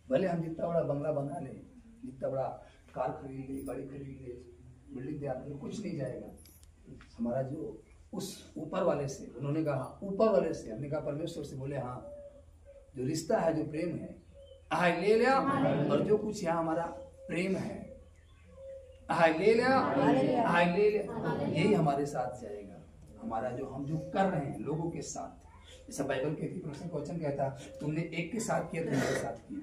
B: भले हम जितना बड़ा बंगला बना ले, जितना बड़ा कार खरीद ले, गाड़ी खरीद ले, बिल्डिंग तैयार कर, कुछ नहीं जाएगा। हमारा जो उस ऊपर वाले से, उन्होंने कहा ऊपर वाले से, हमने कहा परमेश्वर से। बोले हाँ, जो रिश्ता है, जो प्रेम है, हालेलुया, और जो कुछ यहाँ हमारा प्रेम है, हालेलुया, हालेलुया, यही हमारे साथ जाएगा। हमारा जो हम जो कर रहे हैं लोगों के साथ, जैसा बाइबल कहती, प्रश्न क्वेश्चन कहता तुमने एक के साथ किया तो मेरे साथ किया,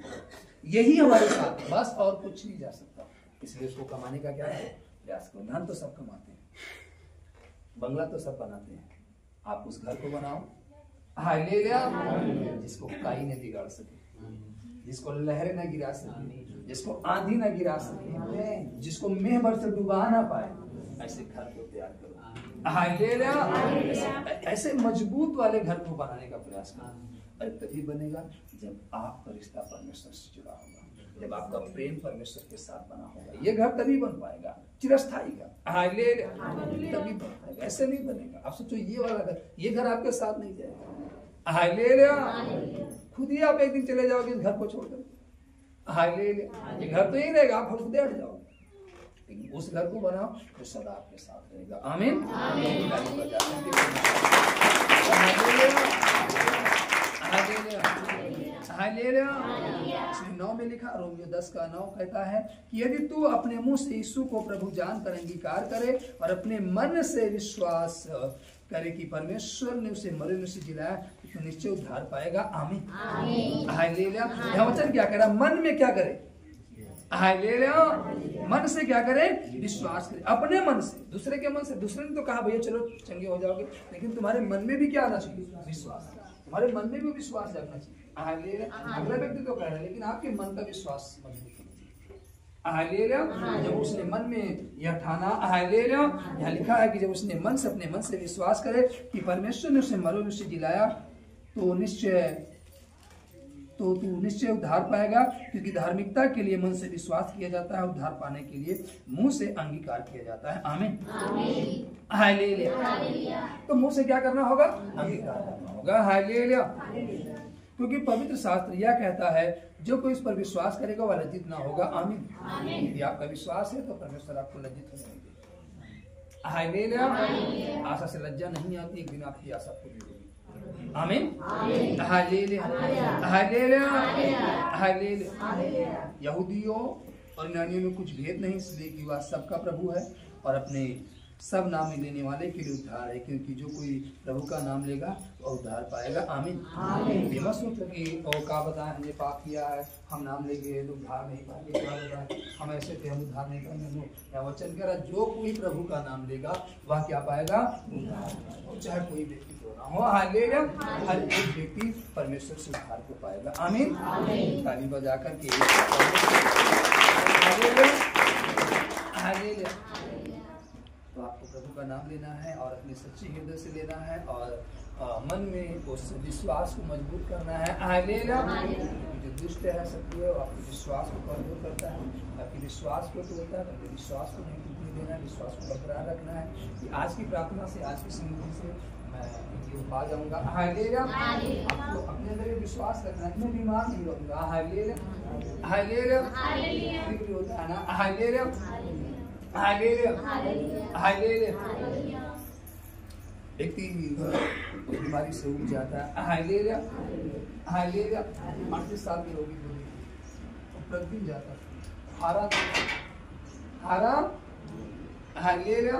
B: यही हमारे साथ, बस और कुछ नहीं जा सकता। इसलिए उसको कमाने का क्या है? प्रयास करो। धन तो सब कमाते हैं, बंगला तो सब बनाते हैं, आप उस घर को बनाओ, हालेलुया, जिसको काई ने बिगाड़ सके। जिसको लहरें न गिरा सके, जिसको आंधी न गिरा सके, जिसको मेह भर से डुबा ना पाए, ऐसे घर को तैयार करो। हालेलुया। ऐसे मजबूत वाले घर को बनाने का प्रयास करो। तभी बनेगा जब आपका रिश्ता परमेश्वर से जुड़ा होगा, जब आपका प्रेम परमेश्वर के साथ बना होगा। ये घर तभी बन पाएगा, चिरस्थायी घर। हालेलुया, तभी बन पाएगा, ऐसे नहीं बनेगा। आप सोचो ये वाला घर, ये घर आपके साथ नहीं जाएगा। हालेलुया। खुद ही आप एक दिन चले जाओगे इस घर को छोड़कर। हालेलुया। ये घर तो यही रहेगा, आप खुद हट जाओगे, लेकिन उस घर को बनाओ जो सदा आपके साथ रहेगा। आमीन। हालेलुया। 9 में लिखा, रोमियो 10:9 कहता है कि यदि तू अपने मुंह से यीशु को प्रभु जानकर अंगीकार करे और अपने मन से विश्वास करे कि परमेश्वर ने उसे मरे में से जिलाया, तो निश्चय उद्धार पाएगा। आमीन। हालेलुया। यह वचन क्या कह रहा? मन में क्या करे? हालेलुया। मन से क्या करे? विश्वास करे। अपने मन से, दूसरे के मन से। दूसरे ने तो कहा भैया चलो चंगे हो जाओगे, लेकिन तुम्हारे मन में भी क्या आना चाहिए? विश्वास। तुम्हारे मन में भी विश्वास रखना चाहिए। हालेलुया। अगला व्यक्ति तो कह रहा है, लेकिन आपके मन का विश्वास मजबूत होना चाहिए। हालेलुया। जब उसने मन में यह ठाना, हालेलुया, यहाँ लिखा है कि जब उसने मन से, अपने मन से विश्वास करे कि परमेश्वर ने उसे मरों में से जिलाया, तो तू निश्चय उद्धार पाएगा, क्योंकि धार्मिकता के लिए मन से विश्वास किया जाता है, उद्धार पाने के लिए मुंह से अंगीकार किया जाता है। आमीन। हालेलुया। तो मुंह से क्या करना होगा? अंगीकार करना होगा। हालेलुया। क्योंकि पवित्र शास्त्र यह कहता है, जो कोई इस पर विश्वास करेगा वह लज्जित ना होगा। आमीन। यदि आपका विश्वास है तो परमेश्वर आपको लज्जित होने देंगे। हालेलुया। आशा से लज्जा नहीं आती, एक दिन आपकी आशा पूरी होगी। आमीन। हालेलुया। हालेलुया। हालेलुया। यहूदियों और यूनानियों में कुछ भेद नहीं, इसलिए कि वह सबका प्रभु है और अपने सब नाम लेने वाले के लिए उद्धार है, क्योंकि जो कोई प्रभु का नाम लेगा वो उद्धार पाएगा। आमीन। मत सोचो कि क्या बताएं, हमने पाप किया है, हम नाम लेंगे तो उद्धार नहीं पाएंगे, क्या बताएं हम ऐसे थे, हम उद्धार नहीं पाएंगे। या वचन कह रहा, जो कोई प्रभु का नाम लेगा वह क्या पाएगा? उद्धार। चाहे कोई व्यक्ति हो। हालेलुया। हर एक व्यक्ति परमेश्वर से उद्धार को पाएगा। आमीन। ताली बजा करके हालेलुया। तो आपको प्रभु का नाम लेना है और अपने सच्चे हृदय से लेना है और मन में उस विश्वास को मजबूत करना है। हालेलुया। जो दुष्ट है, शत्रु है, वो आपके विश्वास को कमजोर करता है, आपके विश्वास को तोड़ता है, आपके विश्वास को नहीं टूटने देना, विश्वास को बरकरार रखना है। कि आज की प्रार्थना से, आज की स्मृति से मैं पा जाऊंगा। हालेलुया। आपको अपने अंदर विश्वास करना है, मैं बीमार नहीं रहूंगा। हालेलुया। हालेलुया। होता है ना। हालेलुया। हालेलुया। हालेलुया। व्यक्ति बीमारी से उग जाता है। हालेलुया। हालेलुया। 38 साल की रोगी प्रतिदिन जाता है, हारा। हालेलुया।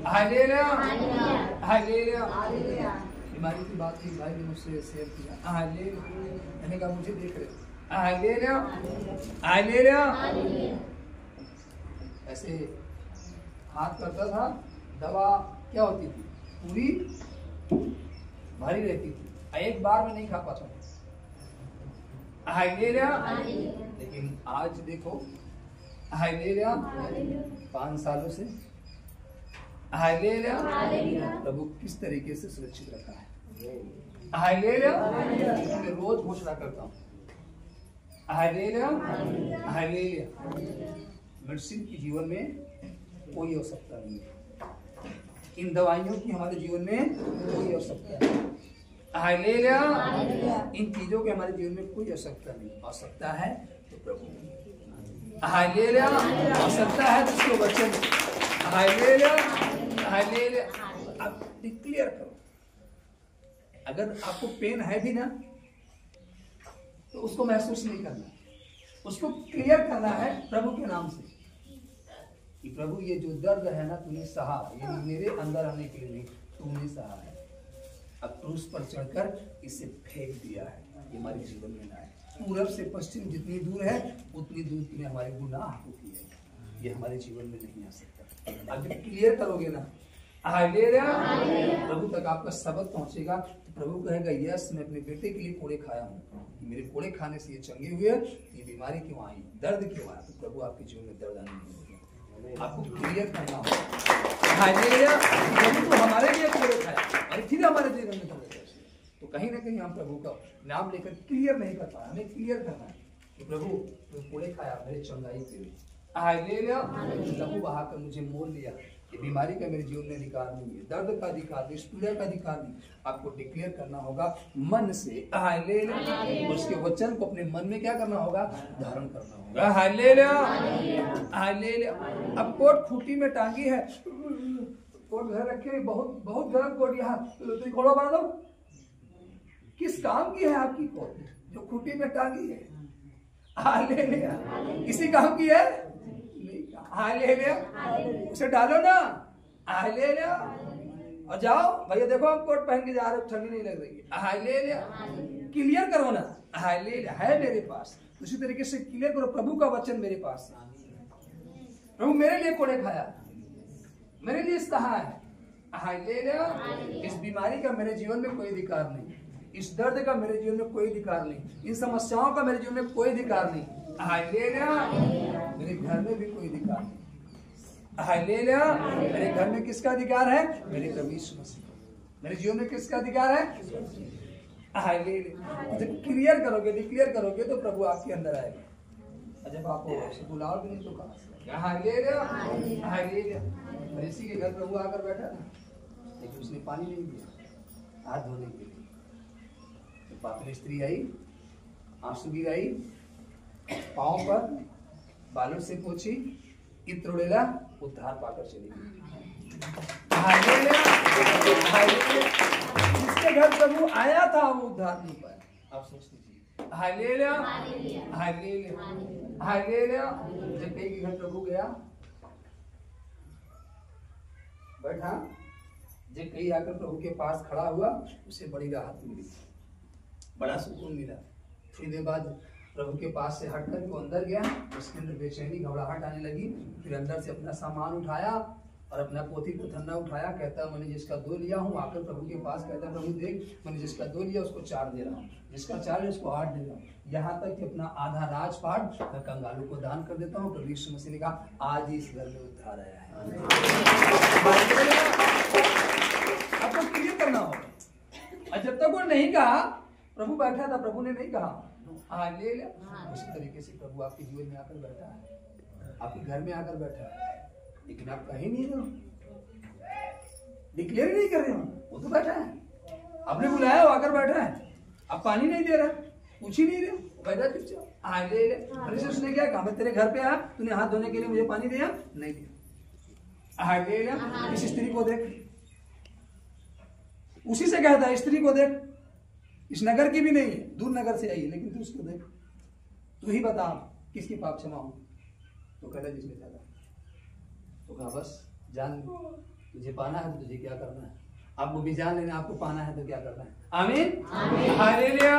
B: हालेलुया। हालेलुया। बीमारी की बात की भाई ने मुझसे शेयर किया। हालेलुया। मैंने कहा मुझे देख रहे। हालेलुया। हालेलुया। ऐसे हाथ करता था, दवा क्या होती थी? पूरी भारी रहती थी, एक बार में नहीं खा पाता। हालेलुया। लेकिन आज देखो, हालेलुया, 5 सालों से हालेलुया प्रभु किस तरीके से सुरक्षित रखा है। हालेलुया। मैं रोज घोषणा करता हूँ। हालेलुया। हालेलुया। मेडिसिन की जीवन में कोई आवश्यकता नहीं है, इन दवाइयों की हमारे जीवन में कोई आवश्यकता नहीं। हालेलुया। इन चीजों की हमारे जीवन में कोई आवश्यकता नहीं। आवश्यकता है तो प्रभु। हालेलुया। आवश्यकता है तो उसको वचन। हालेलुया। हालेलुया। आप डिक्लेयर करो। अगर आपको पेन है भी ना, तो उसको महसूस नहीं करना, उसको क्लियर करना है प्रभु के नाम से कि प्रभु ये जो दर्द है ना, तूने सहा, ये मेरे अंदर आने के लिए नहीं, तूने सहा है। अब क्रूस पर चढ़कर इसे फेंक दिया है, ये हमारे जीवन में ना है। पूरब से पश्चिम जितनी दूर है उतनी दूर में हमारे गुनाह होती है, ये हमारे जीवन में नहीं आ सकता। अब जब क्लियर करोगे ना, हालेलुया। प्रभु तक आपका शब्द पहुंचेगा तो प्रभु कहेगा यस मैं अपने बेटे के लिए कोड़े खाया हूँ, मेरे कोड़े खाने से ये चंगे हुए, ये बीमारी क्यों आई, दर्द क्यों आया, तो प्रभु आपके जीवन में दर्द आने नहीं देगा। आपको क्लियर करना होगा हालेलुया। प्रभु तो हमारे लिए कोड़े खाया और फिर हमारे जीवन में दर्द है, तो कहीं ना कहीं हम प्रभु का नाम लेकर क्लियर नहीं कर पाए। हमें क्लियर करना है कि प्रभु तुम कोड़े खाया मेरे चंगाई के लिए, हालेलुया। लहू बहाकर मुझे मोल लिया, ये बीमारी का मेरे जीवन में अधिकार नहीं है, दर्द का अधिकार नहीं, पीड़ा का अधिकार नहीं। आपको डिक्लेयर करना होगा मन से, हालेलुया। उसके वचन को अपने मन में क्या करना होगा, धारण करना होगा, हालेलुया हालेलुया। अब कोट खूंटी में टांगी है, कोट घर रखे, बहुत बहुत गर्म कोट, यहाँ तो घोड़ा बना दो। किस काम की है आपकी कोट जो खूंटी में टांगी है, हालेलुया। किसी काम की है, हालेलुया। उसे डालो ना, हालेलुया, और जाओ भैया देखो हम कोट पहन के जा रहे हो, ठंडी नहीं लग रही है, हालेलुया। क्लियर करो ना, हालेलुया है मेरे पास। उसी तरीके से क्लियर करो प्रभु का वचन मेरे पास है, प्रभु मेरे लिए कोड़े खाया, मेरे लिए सहा है, हालेलुया। इस बीमारी का मेरे जीवन में कोई अधिकार नहीं, इस दर्द का मेरे जीवन में कोई अधिकार नहीं, इन समस्याओं का मेरे जीवन में कोई अधिकार नहीं, हालेलुया। मेरे घर में भी कोई अधिकार नहीं, हालेलुया। मेरे घर में किसका अधिकार है, मेरे प्रभु यीशु मसीह। मेरे जीवन में किसका अधिकार है, हालेलुया। जब क्लियर करोगे, डिक्लेयर करोगे तो प्रभु आपके अंदर आएगा। जब आप बुलाओगे नहीं तो कहां से, हालेलुया हालेलुया। इसी के घर प्रभु आकर बैठा ना, लेकिन उसने पानी नहीं दिया हाथ धोने के लिए। तो पापी स्त्री आई, आंसू गिराई, पांव पर बालों से पोछी, इत्र उड़ेला, उद्धार पाकर चली गई, हालेलुया हालेलुया। जिसके घर प्रभु आया था वो उद्धार नहीं पाया। आप सोच लीजिए, हालेलुया हालेलुया हालेलुया। जब कई के घर प्रभु गया, बैठा, जब कई आकर प्रभु के पास खड़ा हुआ, उसे बड़ी राहत मिली, बड़ा सुकून मिला। थोड़ी देर बाद प्रभु के पास से हटकर वो अंदर गया, उसके अंदर बेचैनी घबराहट आने लगी। फिर अंदर से अपना सामान उठाया और अपना पोथी को धन्ना उठाया, कहता मैंने जिसका 2 लिया हूँ, आकर प्रभु के पास कहता प्रभु देख मैंने जिसका 2 लिया उसको 4 दे रहा हूँ, जिसका 4 है उसको 8 दे रहा हूँ, यहाँ तक कि अपना आधा राजपाट मैं कंगालों को दान कर देता हूँ। प्रभु यीशु मसीह ने कहा आज ही इस घर में उद्धार आया है। आपको क्लियर करना होगा। जब तक वो नहीं कहा, प्रभु बैठा था, प्रभु ने नहीं कहा, हालेलुया। उसी तरीके से प्रभु आपके जीवन में आकर बैठा है, आपके घर में आकर बैठा है, लेकिन आप कहीं नहीं रहे हो, डिक्लेयर नहीं कर रहे हो। वो तो बैठा है, आपने बुलाया, वो आकर बैठा है, आप पानी नहीं दे रहे, पूछ ही नहीं रहे, बैठा चुपचाप, हालेलुया। उसने क्या कहा, मैं तेरे घर पे आया, तूने हाथ धोने के लिए मुझे पानी दिया नहीं दिया, हालेलुया। इस स्त्री को देख, उसी से कहता है स्त्री को देख, इस नगर की भी नहीं है, दूर नगर से आई है, लेकिन तू उसको देख, तू ही बता किसकी पाप क्षमा हो। तो कहता जिसने ज्यादा। तो कहा बस जान, तुझे पाना है तो तुझे क्या करना है, आपको भी जान लेना, आपको पाना है तो क्या करना है, आमीन हालेलुया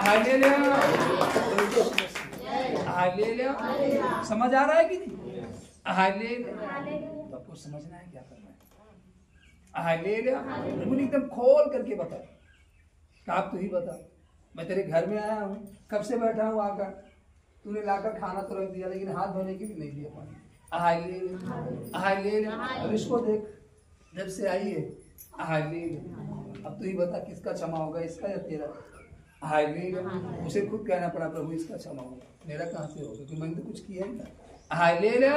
B: हालेलुया हालेलुया। समझ आ रहा है कि नहीं, हालेलुया। तो आपको समझना है क्या करना है, हालेलुया। प्रभु ने एकदम खोल करके बताया, आप तू ही बता, मैं तेरे घर में आया हूँ, कब से बैठा हूँ आकर, तूने लाकर खाना तो रख दिया, लेकिन हाथ धोने की भी नहीं दिया पानी, हालेलुया हालेलुया। अब इसको देख, जब से आई है, हालेलुया। अब तू ही बता किसका क्षमा होगा, इसका या तेरा, हालेलुया। उसे खुद कहना पड़ा प्रभु इसका क्षमा होगा, मेरा कहाँ से होगा, क्योंकि मैंने तो कुछ किया ही था, हालेलुया।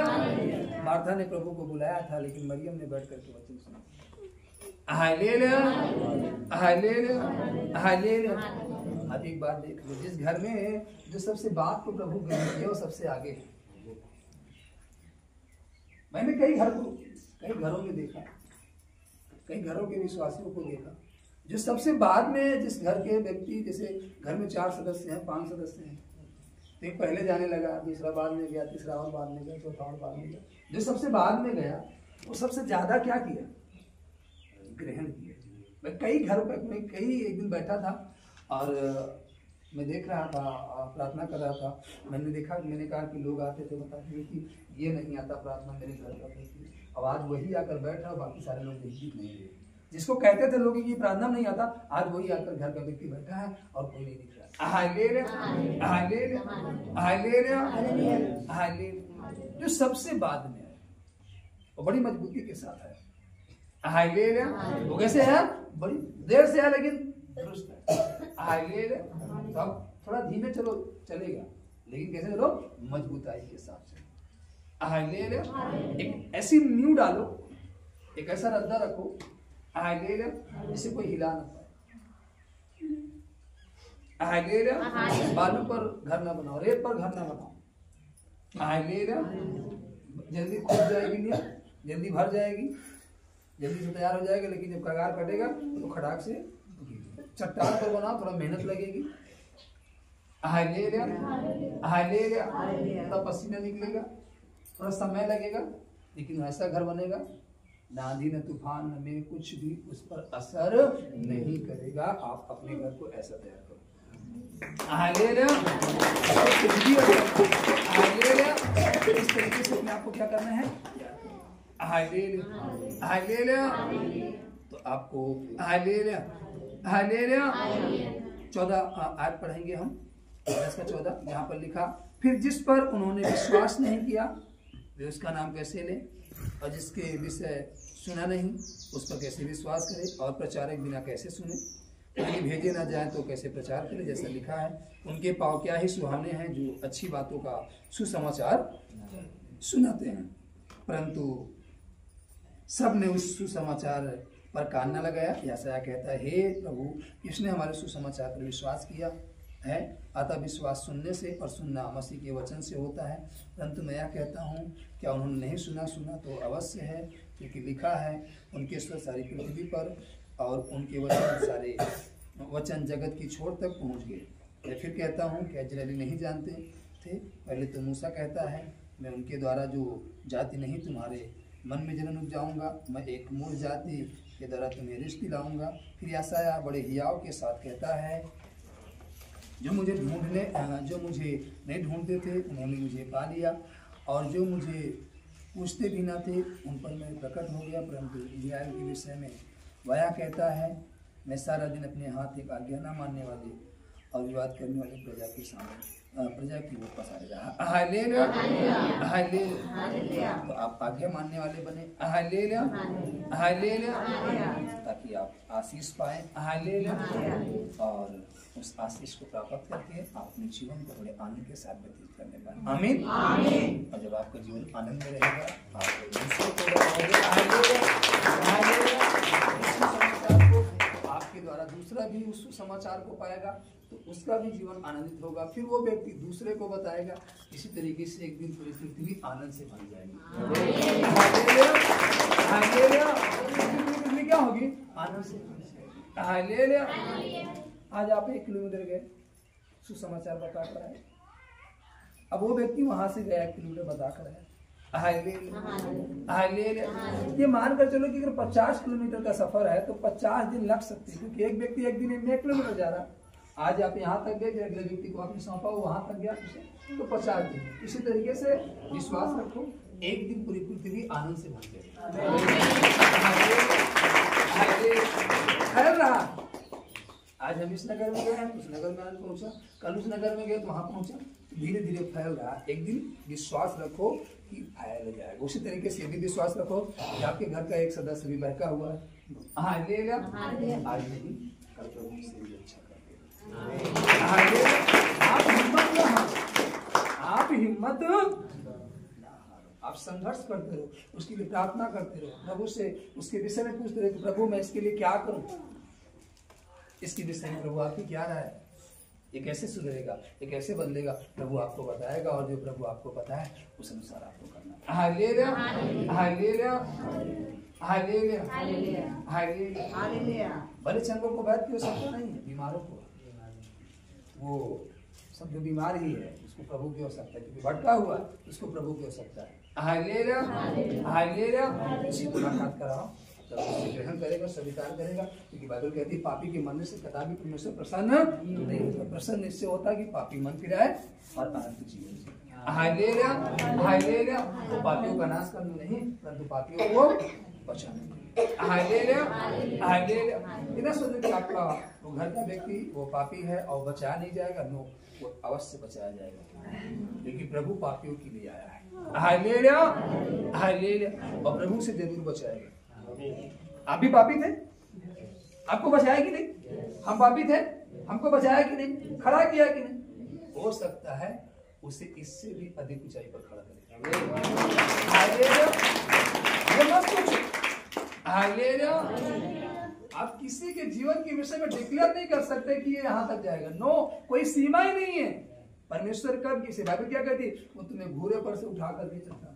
B: मार्था ने प्रभु को बुलाया था, लेकिन मरियम ने बैठ करके वचन सुना, हालेलुया हालेलुया हालेलुया। अब एक बात देख लो, जिस घर में जो सबसे बात को प्रभु ग्रहण किया वो सबसे आगे है। मैंने कई घरों में देखा, कई घरों के विश्वासियों को देखा, जो सबसे बाद में, जिस घर के व्यक्ति, जैसे घर में 4 सदस्य हैं, 5 सदस्य हैं, तो एक पहले जाने लगा, दूसरा बाद में गया, तीसरा और बाद में गया, चौथा और बाद में गया, जो सबसे बाद में गया वो सबसे ज्यादा क्या किया, ग्रहण किया। मैं कई घरों पर मैं एक दिन बैठा था और मैं देख रहा था, प्रार्थना कर रहा था, मैंने देखा, मैंने कहा कि लोग आते थे बताते कि ये नहीं आता प्रार्थना मेरे घर का, अब आज वही आकर बैठा, बाकी सारे लोग दिख नहीं रहे। जिसको कहते थे लोग कि प्रार्थना नहीं आता, आज वही आकर घर का व्यक्ति बैठा है और कोई नहीं दिख रहा। Hallelujah, hallelujah, hallelujah, hallelujah. जो सबसे बाद में है वो बड़ी मजबूती के साथ है। हालेलुया। वो कैसे है? बड़ी देर से है लेकिन दुरुस्त है। हालेलुया। तो अब थोड़ा धीमे चलो चलेगा, लेकिन कैसे चलो? मजबूताई के साथ से। हालेलुया। एक ऐसी नींव डालो, एक ऐसा रद्दा रखो हालेलुया जिसे कोई हिला ना पाए। हालेलुया। बालू पर घर ना बनाओ, रेत पर घर ना बनाओ। हालेलुया। जल्दी खुद जाएगी नहीं, जल्दी भर जाएगी, जल्दी से तैयार हो जाएगा, लेकिन जब कगार कटेगा तो खड़ाक से चट्टान पर बनाओ, थोड़ा मेहनत लगेगी। Hallelujah, hallelujah. थोड़ा पसीना निकलेगा, थोड़ा समय लगेगा, लेकिन ऐसा घर बनेगा ना आंधी न तूफान न में कुछ भी उस पर असर नहीं करेगा। आप अपने घर को ऐसा तैयार करो। हालेलुया। हालेलुया। इस तरीके से अपने आप को क्या करना है? Hallelujah, hallelujah. तो आपको हालेलुया, हालेलुया। 14 आयत पढ़ेंगे हम, 10 का 14। यहाँ पर लिखा, फिर जिस पर उन्होंने विश्वास नहीं किया वे उसका नाम कैसे ले, और जिसके विषय सुना नहीं उस पर कैसे विश्वास करे, और प्रचारक बिना कैसे सुने, कहीं भेजे ना जाए तो कैसे प्रचार करे। जैसा लिखा है, उनके पाँव क्या ही सुहावने हैं जो अच्छी बातों का सुसमाचार सुनाते हैं, परंतु सब ने उस सुसमाचार पर कान न लगाया। यशायाह कहता है, हे प्रभु, इसने हमारे सुसमाचार पर विश्वास किया है, अतः विश्वास सुनने से और सुनना मसीह के वचन से होता है। परंतु मैं यह कहता हूँ, क्या उन्होंने नहीं सुना? सुना तो अवश्य है, क्योंकि लिखा है, उनके स्वर सारी पृथ्वी पर और उनके वचन सारे वचन जगत की छोर तक पहुँच गए। मैं फिर कहता हूँ, क्या इजरायली नहीं जानते थे? पहले तो मूसा कहता है, मैं उनके द्वारा जो जाति नहीं तुम्हारे मन में जन्म उपजाऊंगा, मैं एक मूल जाति के द्वारा तुम्हें रिश्त दिलाऊंगा। फिर यशायाह बड़े हियाव के साथ कहता है, जो मुझे नहीं ढूंढते थे उन्होंने मुझे पा लिया, और जो मुझे पूछते भी न थे उन पर मैं प्रकट हो गया। परंतु इस्राएल के विषय में वह कहता है, मैं सारा दिन अपने हाथ एक आज्ञा न मानने वाले और विवाद करने वाली प्रजा के सामने प्रजा की ओर पसारेगा। Hallelujah, hallelujah. तो आप आज्ञा मानने वाले बने। हालेलुया, हालेलुया, ताकि आप आशीष पाए। हालेलुया। और उस आशीष को प्राप्त करके आप अपने जीवन को बड़े आनंद के साथ व्यतीत करने पाए। आमीन, आमीन। और जब आपका जीवन आनंद में रहेगा, आप दूसरों को बताओगे। हालेलुया, आपके द्वारा दूसरा भी उस समाचार को पाएगा, तो उसका भी जीवन आनंदित होगा। फिर वो व्यक्ति दूसरे को बताएगा। इसी तरीके से एक दिन पूरी पृथ्वी आनंद से भर जाएगी। पृथ्वी क्या होगी? आनंद से भर जाएगी। हालेलुया। आज आप 1 किलोमीटर गए, सुसमाचार बता कर आए, अब वो व्यक्ति वहां से गया 1 किलोमीटर बता कर आया। हालेलुया। ये मानकर चलो कि अगर 50 किलोमीटर का सफर है तो 50 दिन लग सकते हैं, क्योंकि एक व्यक्ति एक दिन में 1 किलोमीटर जा रहा है। आज आप यहाँ तक गए, अगले व्यक्ति को आपने सौंपा, वो वहां तक गया, तो 50 दिन। इसी तरीके से विश्वास रखो, एक दिन पूरी पृथ्वी आनंद से भर जाएगी। फैल रहा। आज हम इस नगर में गए, उस नगर में आनंद पहुंचा, कल उस नगर में गए तो वहां पहुंचा, धीरे धीरे फैल रहा। एक दिन विश्वास रखो कि फैल जाएगा। उसी तरीके से भी विश्वास रखो कि आपके घर का एक सदस्य भी बहका हुआ है। हालेलुया। आज नहीं, कल तो उससे भी अच्छा कर देगा। आप हिम्मत आप संघर्ष करते रहो, उसके लिए प्रार्थना करते रहो, प्रभु से उसके विषय में पूछते रहो कि प्रभु मैं इसके लिए क्या करूं, इसके विषय में प्रभु आपकी क्या राय है, ये कैसे सुधरेगा, ये कैसे बदलेगा। प्रभु आपको बताएगा, और जो प्रभु आपको बताए उस अनुसार आपको करना है। Hallelujah, hallelujah, hallelujah, hallelujah, hallelujah. भले चंगों को वैद्य की आवश्यकता नहीं है, बीमारों को, वो सब जो बीमार ही है उसको प्रभु की आवश्यकता है, क्योंकि भटका हुआ उसको प्रभु की आवश्यकता है। Hallelujah, hallelujah. इसी को मुलाकात कराओ, तब उसे ग्रहण करेगा, स्वीकार करेगा, क्योंकि बाइबल कहती है पापी के मन से कदापि परमेश्वर प्रसन्न नहीं होता। प्रसन्न इससे होता है कि पापी मन फिराए और अनंत जीवन। Hallelujah hallelujah. वो पापियों का नाश करने नहीं परंतु पापियों को बचाने। Hallelujah hallelujah. बिना सोचे कि आपका वो घर का व्यक्ति वो पापी है और बचाया नहीं जाएगा, नो, वो अवश्य बचाया जाएगा क्योंकि प्रभु पापियों के लिए आया है। Hallelujah hallelujah. और प्रभु से जरूर बचाएगा। आप भी पापी थे, आपको बचाया कि नहीं? हम पापी थे, हमको बचाया कि नहीं? खड़ा किया कि नहीं? हो सकता है उसे इससे भी अधिक ऊंचाई पर खड़ा करेगा। ये मत सोचो। हालेलुया। आप किसी के जीवन के विषय में डिक्लेयर नहीं कर सकते कि ये यहाँ तक जाएगा। नो, कोई सीमा ही नहीं है। परमेश्वर कब किसी बाइबल क्या कहती? वो तुम्हें घूरे पर से उठा कर ले चलता।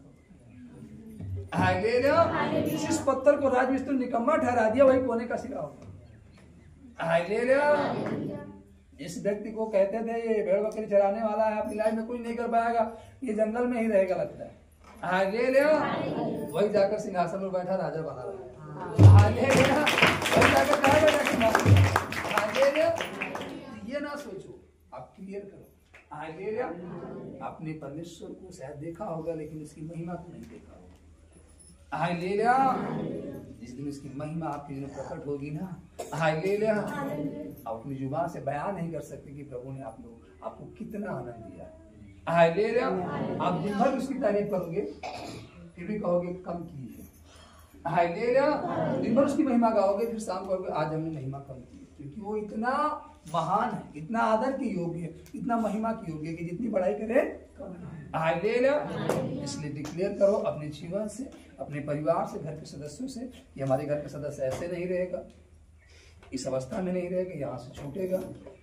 B: हालेलुया। जिस पत्थर को राजमिस्त्री निकम्मा ठहरा दिया वही कोने का सिरा होगा। हालेलुया। जिस व्यक्ति को कहते थे ये भेड़ बकरी चराने वाला है, अपनी लाइफ में कुछ नहीं कर पाएगा, ये जंगल में ही रहेगा लगता है। हालेलुया। वही जाकर सिंहासन पर बैठा राजा बना रहा है। हालेलुया। वही जाकर कहा बैठा सिंहासन। हालेलुया। ये ना सोचो, आप क्लियर करो। हालेलुया। आपने परमेश्वर को शायद देखा होगा लेकिन उसकी महिमा को नहीं देखा होगा। हालेलुया। जिस दिन उसकी महिमा आपके लिए प्रकट होगी ना, हालेलुया, आप अपनी जुबान से बयान नहीं कर सकते कि प्रभु ने आपको कितना आनंद दिया। हालेलुया। आप दिन भर उसकी तारीफ करोगे फिर भी कहोगे कम की है। हालेलुया। दिन भर उसकी महिमा गाओगे फिर शाम को कहोगे आज हमने महिमा कम की, क्योंकि वो इतना महान है, इतना आदर के योग्य है, इतना महिमा के योग्य है कि जितनी बड़ाई करे कम है। हालेलुया। इसलिए डिक्लेयर करो अपने जीवन से, अपने परिवार से, घर के सदस्यों से कि हमारे घर का सदस्य ऐसे नहीं रहेगा, इस अवस्था में नहीं रहेगा, यहाँ से छूटेगा।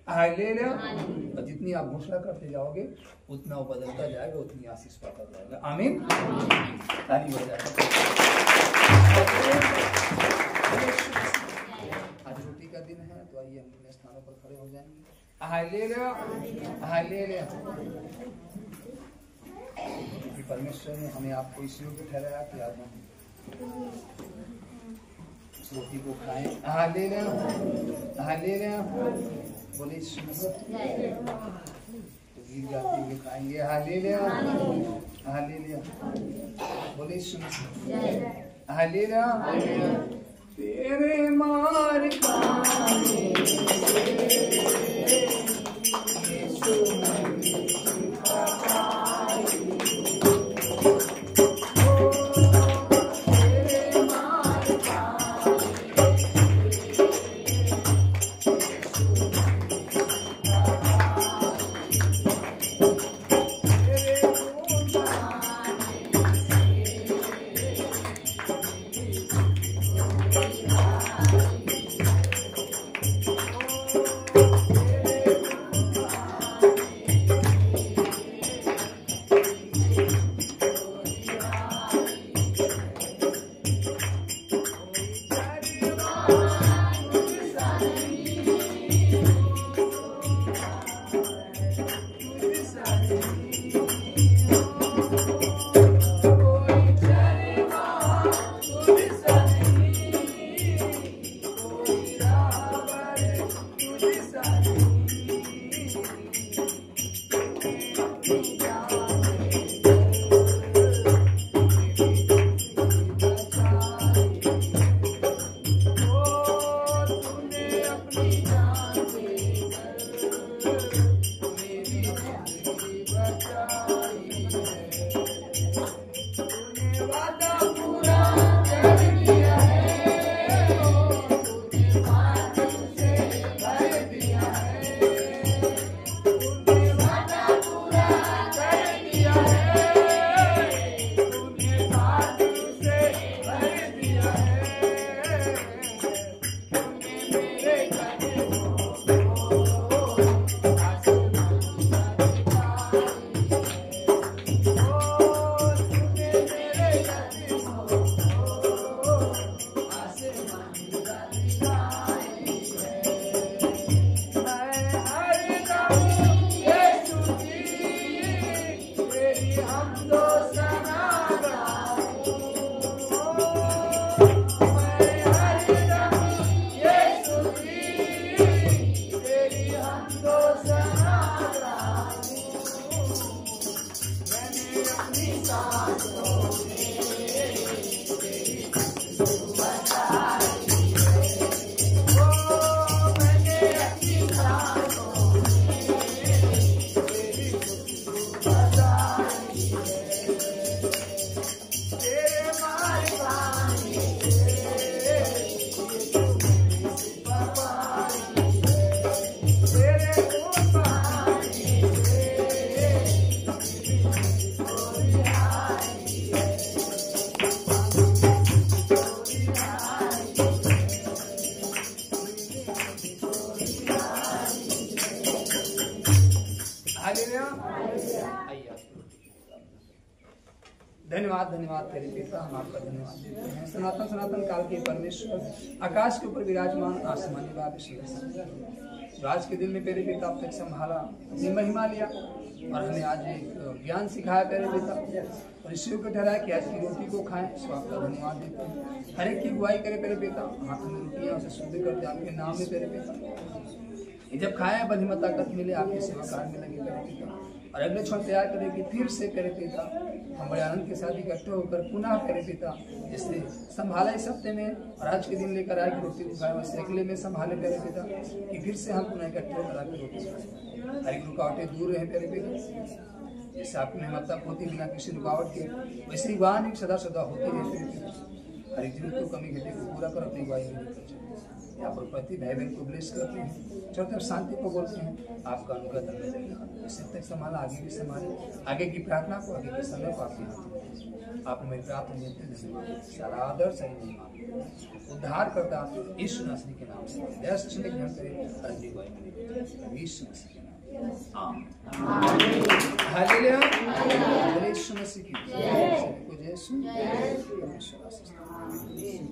B: हालेलुया। और जितनी आप घोषणा करते जाओगे उतना वो बदलता जाएगा, उतनी आशीष पाता जाएगा। आमीन। ताली बजाएगा। आज रोटी का दिन है तो आइए हम अपने स्थानों पर खड़े हो जाएंगे। Hallelujah hallelujah. परमेश्वर ने हमें आपको इस योग्य ठहराया कि आज हम इस रोटी को खाएं। Hallelujah hallelujah. बोले तो गीत गाते हुए खाएंगे। Hallelujah hallelujah. बोले हालेलुया। तेरे मार धन्यवाद धन्यवाद तेरे पिता, हम आपका धन्यवाद देते हैं। सनातन सनातन काल के परमेश्वर, आकाश के ऊपर विराजमान आसमानी बाप, आज के दिन में तेरे पिता अब तक संभाला, अपनी महिमा लिया और हमें आज एक ज्ञान सिखाया तेरे पिता, और इसी को ठहराया कि आज की रोटी को खाएं। सो आपका धन्यवाद देते हैं। हर एक की गुआई करे तेरे पिता, हाथों में रोटियां उसे शुद्ध कर दे आपके नाम में तेरे पिता। जब खाए बधिमा ताकत मिले, आपके सेवा कार्य में लगे तेरे पिता, और अगले क्षण तैयार करे कि फिर से करे पिता हम बड़े आनंद के साथ इकट्ठे होकर पुनः करे पिता, जिसने संभाला इस हफ्ते में और आज के दिन लेकर आए कि रोटी खाए, वैसे अगले में संभाले करे पिता कि फिर से हम पुनः इकट्ठे होकर आकर रोटी खाए। हर एक रुकावटें दूर रहे तेरे पिता, जैसे आपकी महत्ता होती बिना किसी रुकावट के, वैसे वाहन सदा सदा होती रहती है। हर एक जरूरत को, कमी घटे को पूरा कर अपनी गुआई यहाँ पर पति भाई बहन को ब्लेस करते हैं, चारों तरफ शांति को बोलते हैं। आपका अनुग्रह धन्यवाद, इस तक संभाला, आगे भी संभाले, आगे की प्रार्थना को, आगे के समय को आपके हाथ आपने मेरी प्रार्थना देते हैं। सारा आदर सही उद्धार करता यीशु मसीह के नाम से दर्शन ग्रहण करें, अगली गुआई यीशु मसीह के नाम। हालेलुया, यीशु मसीह की जय।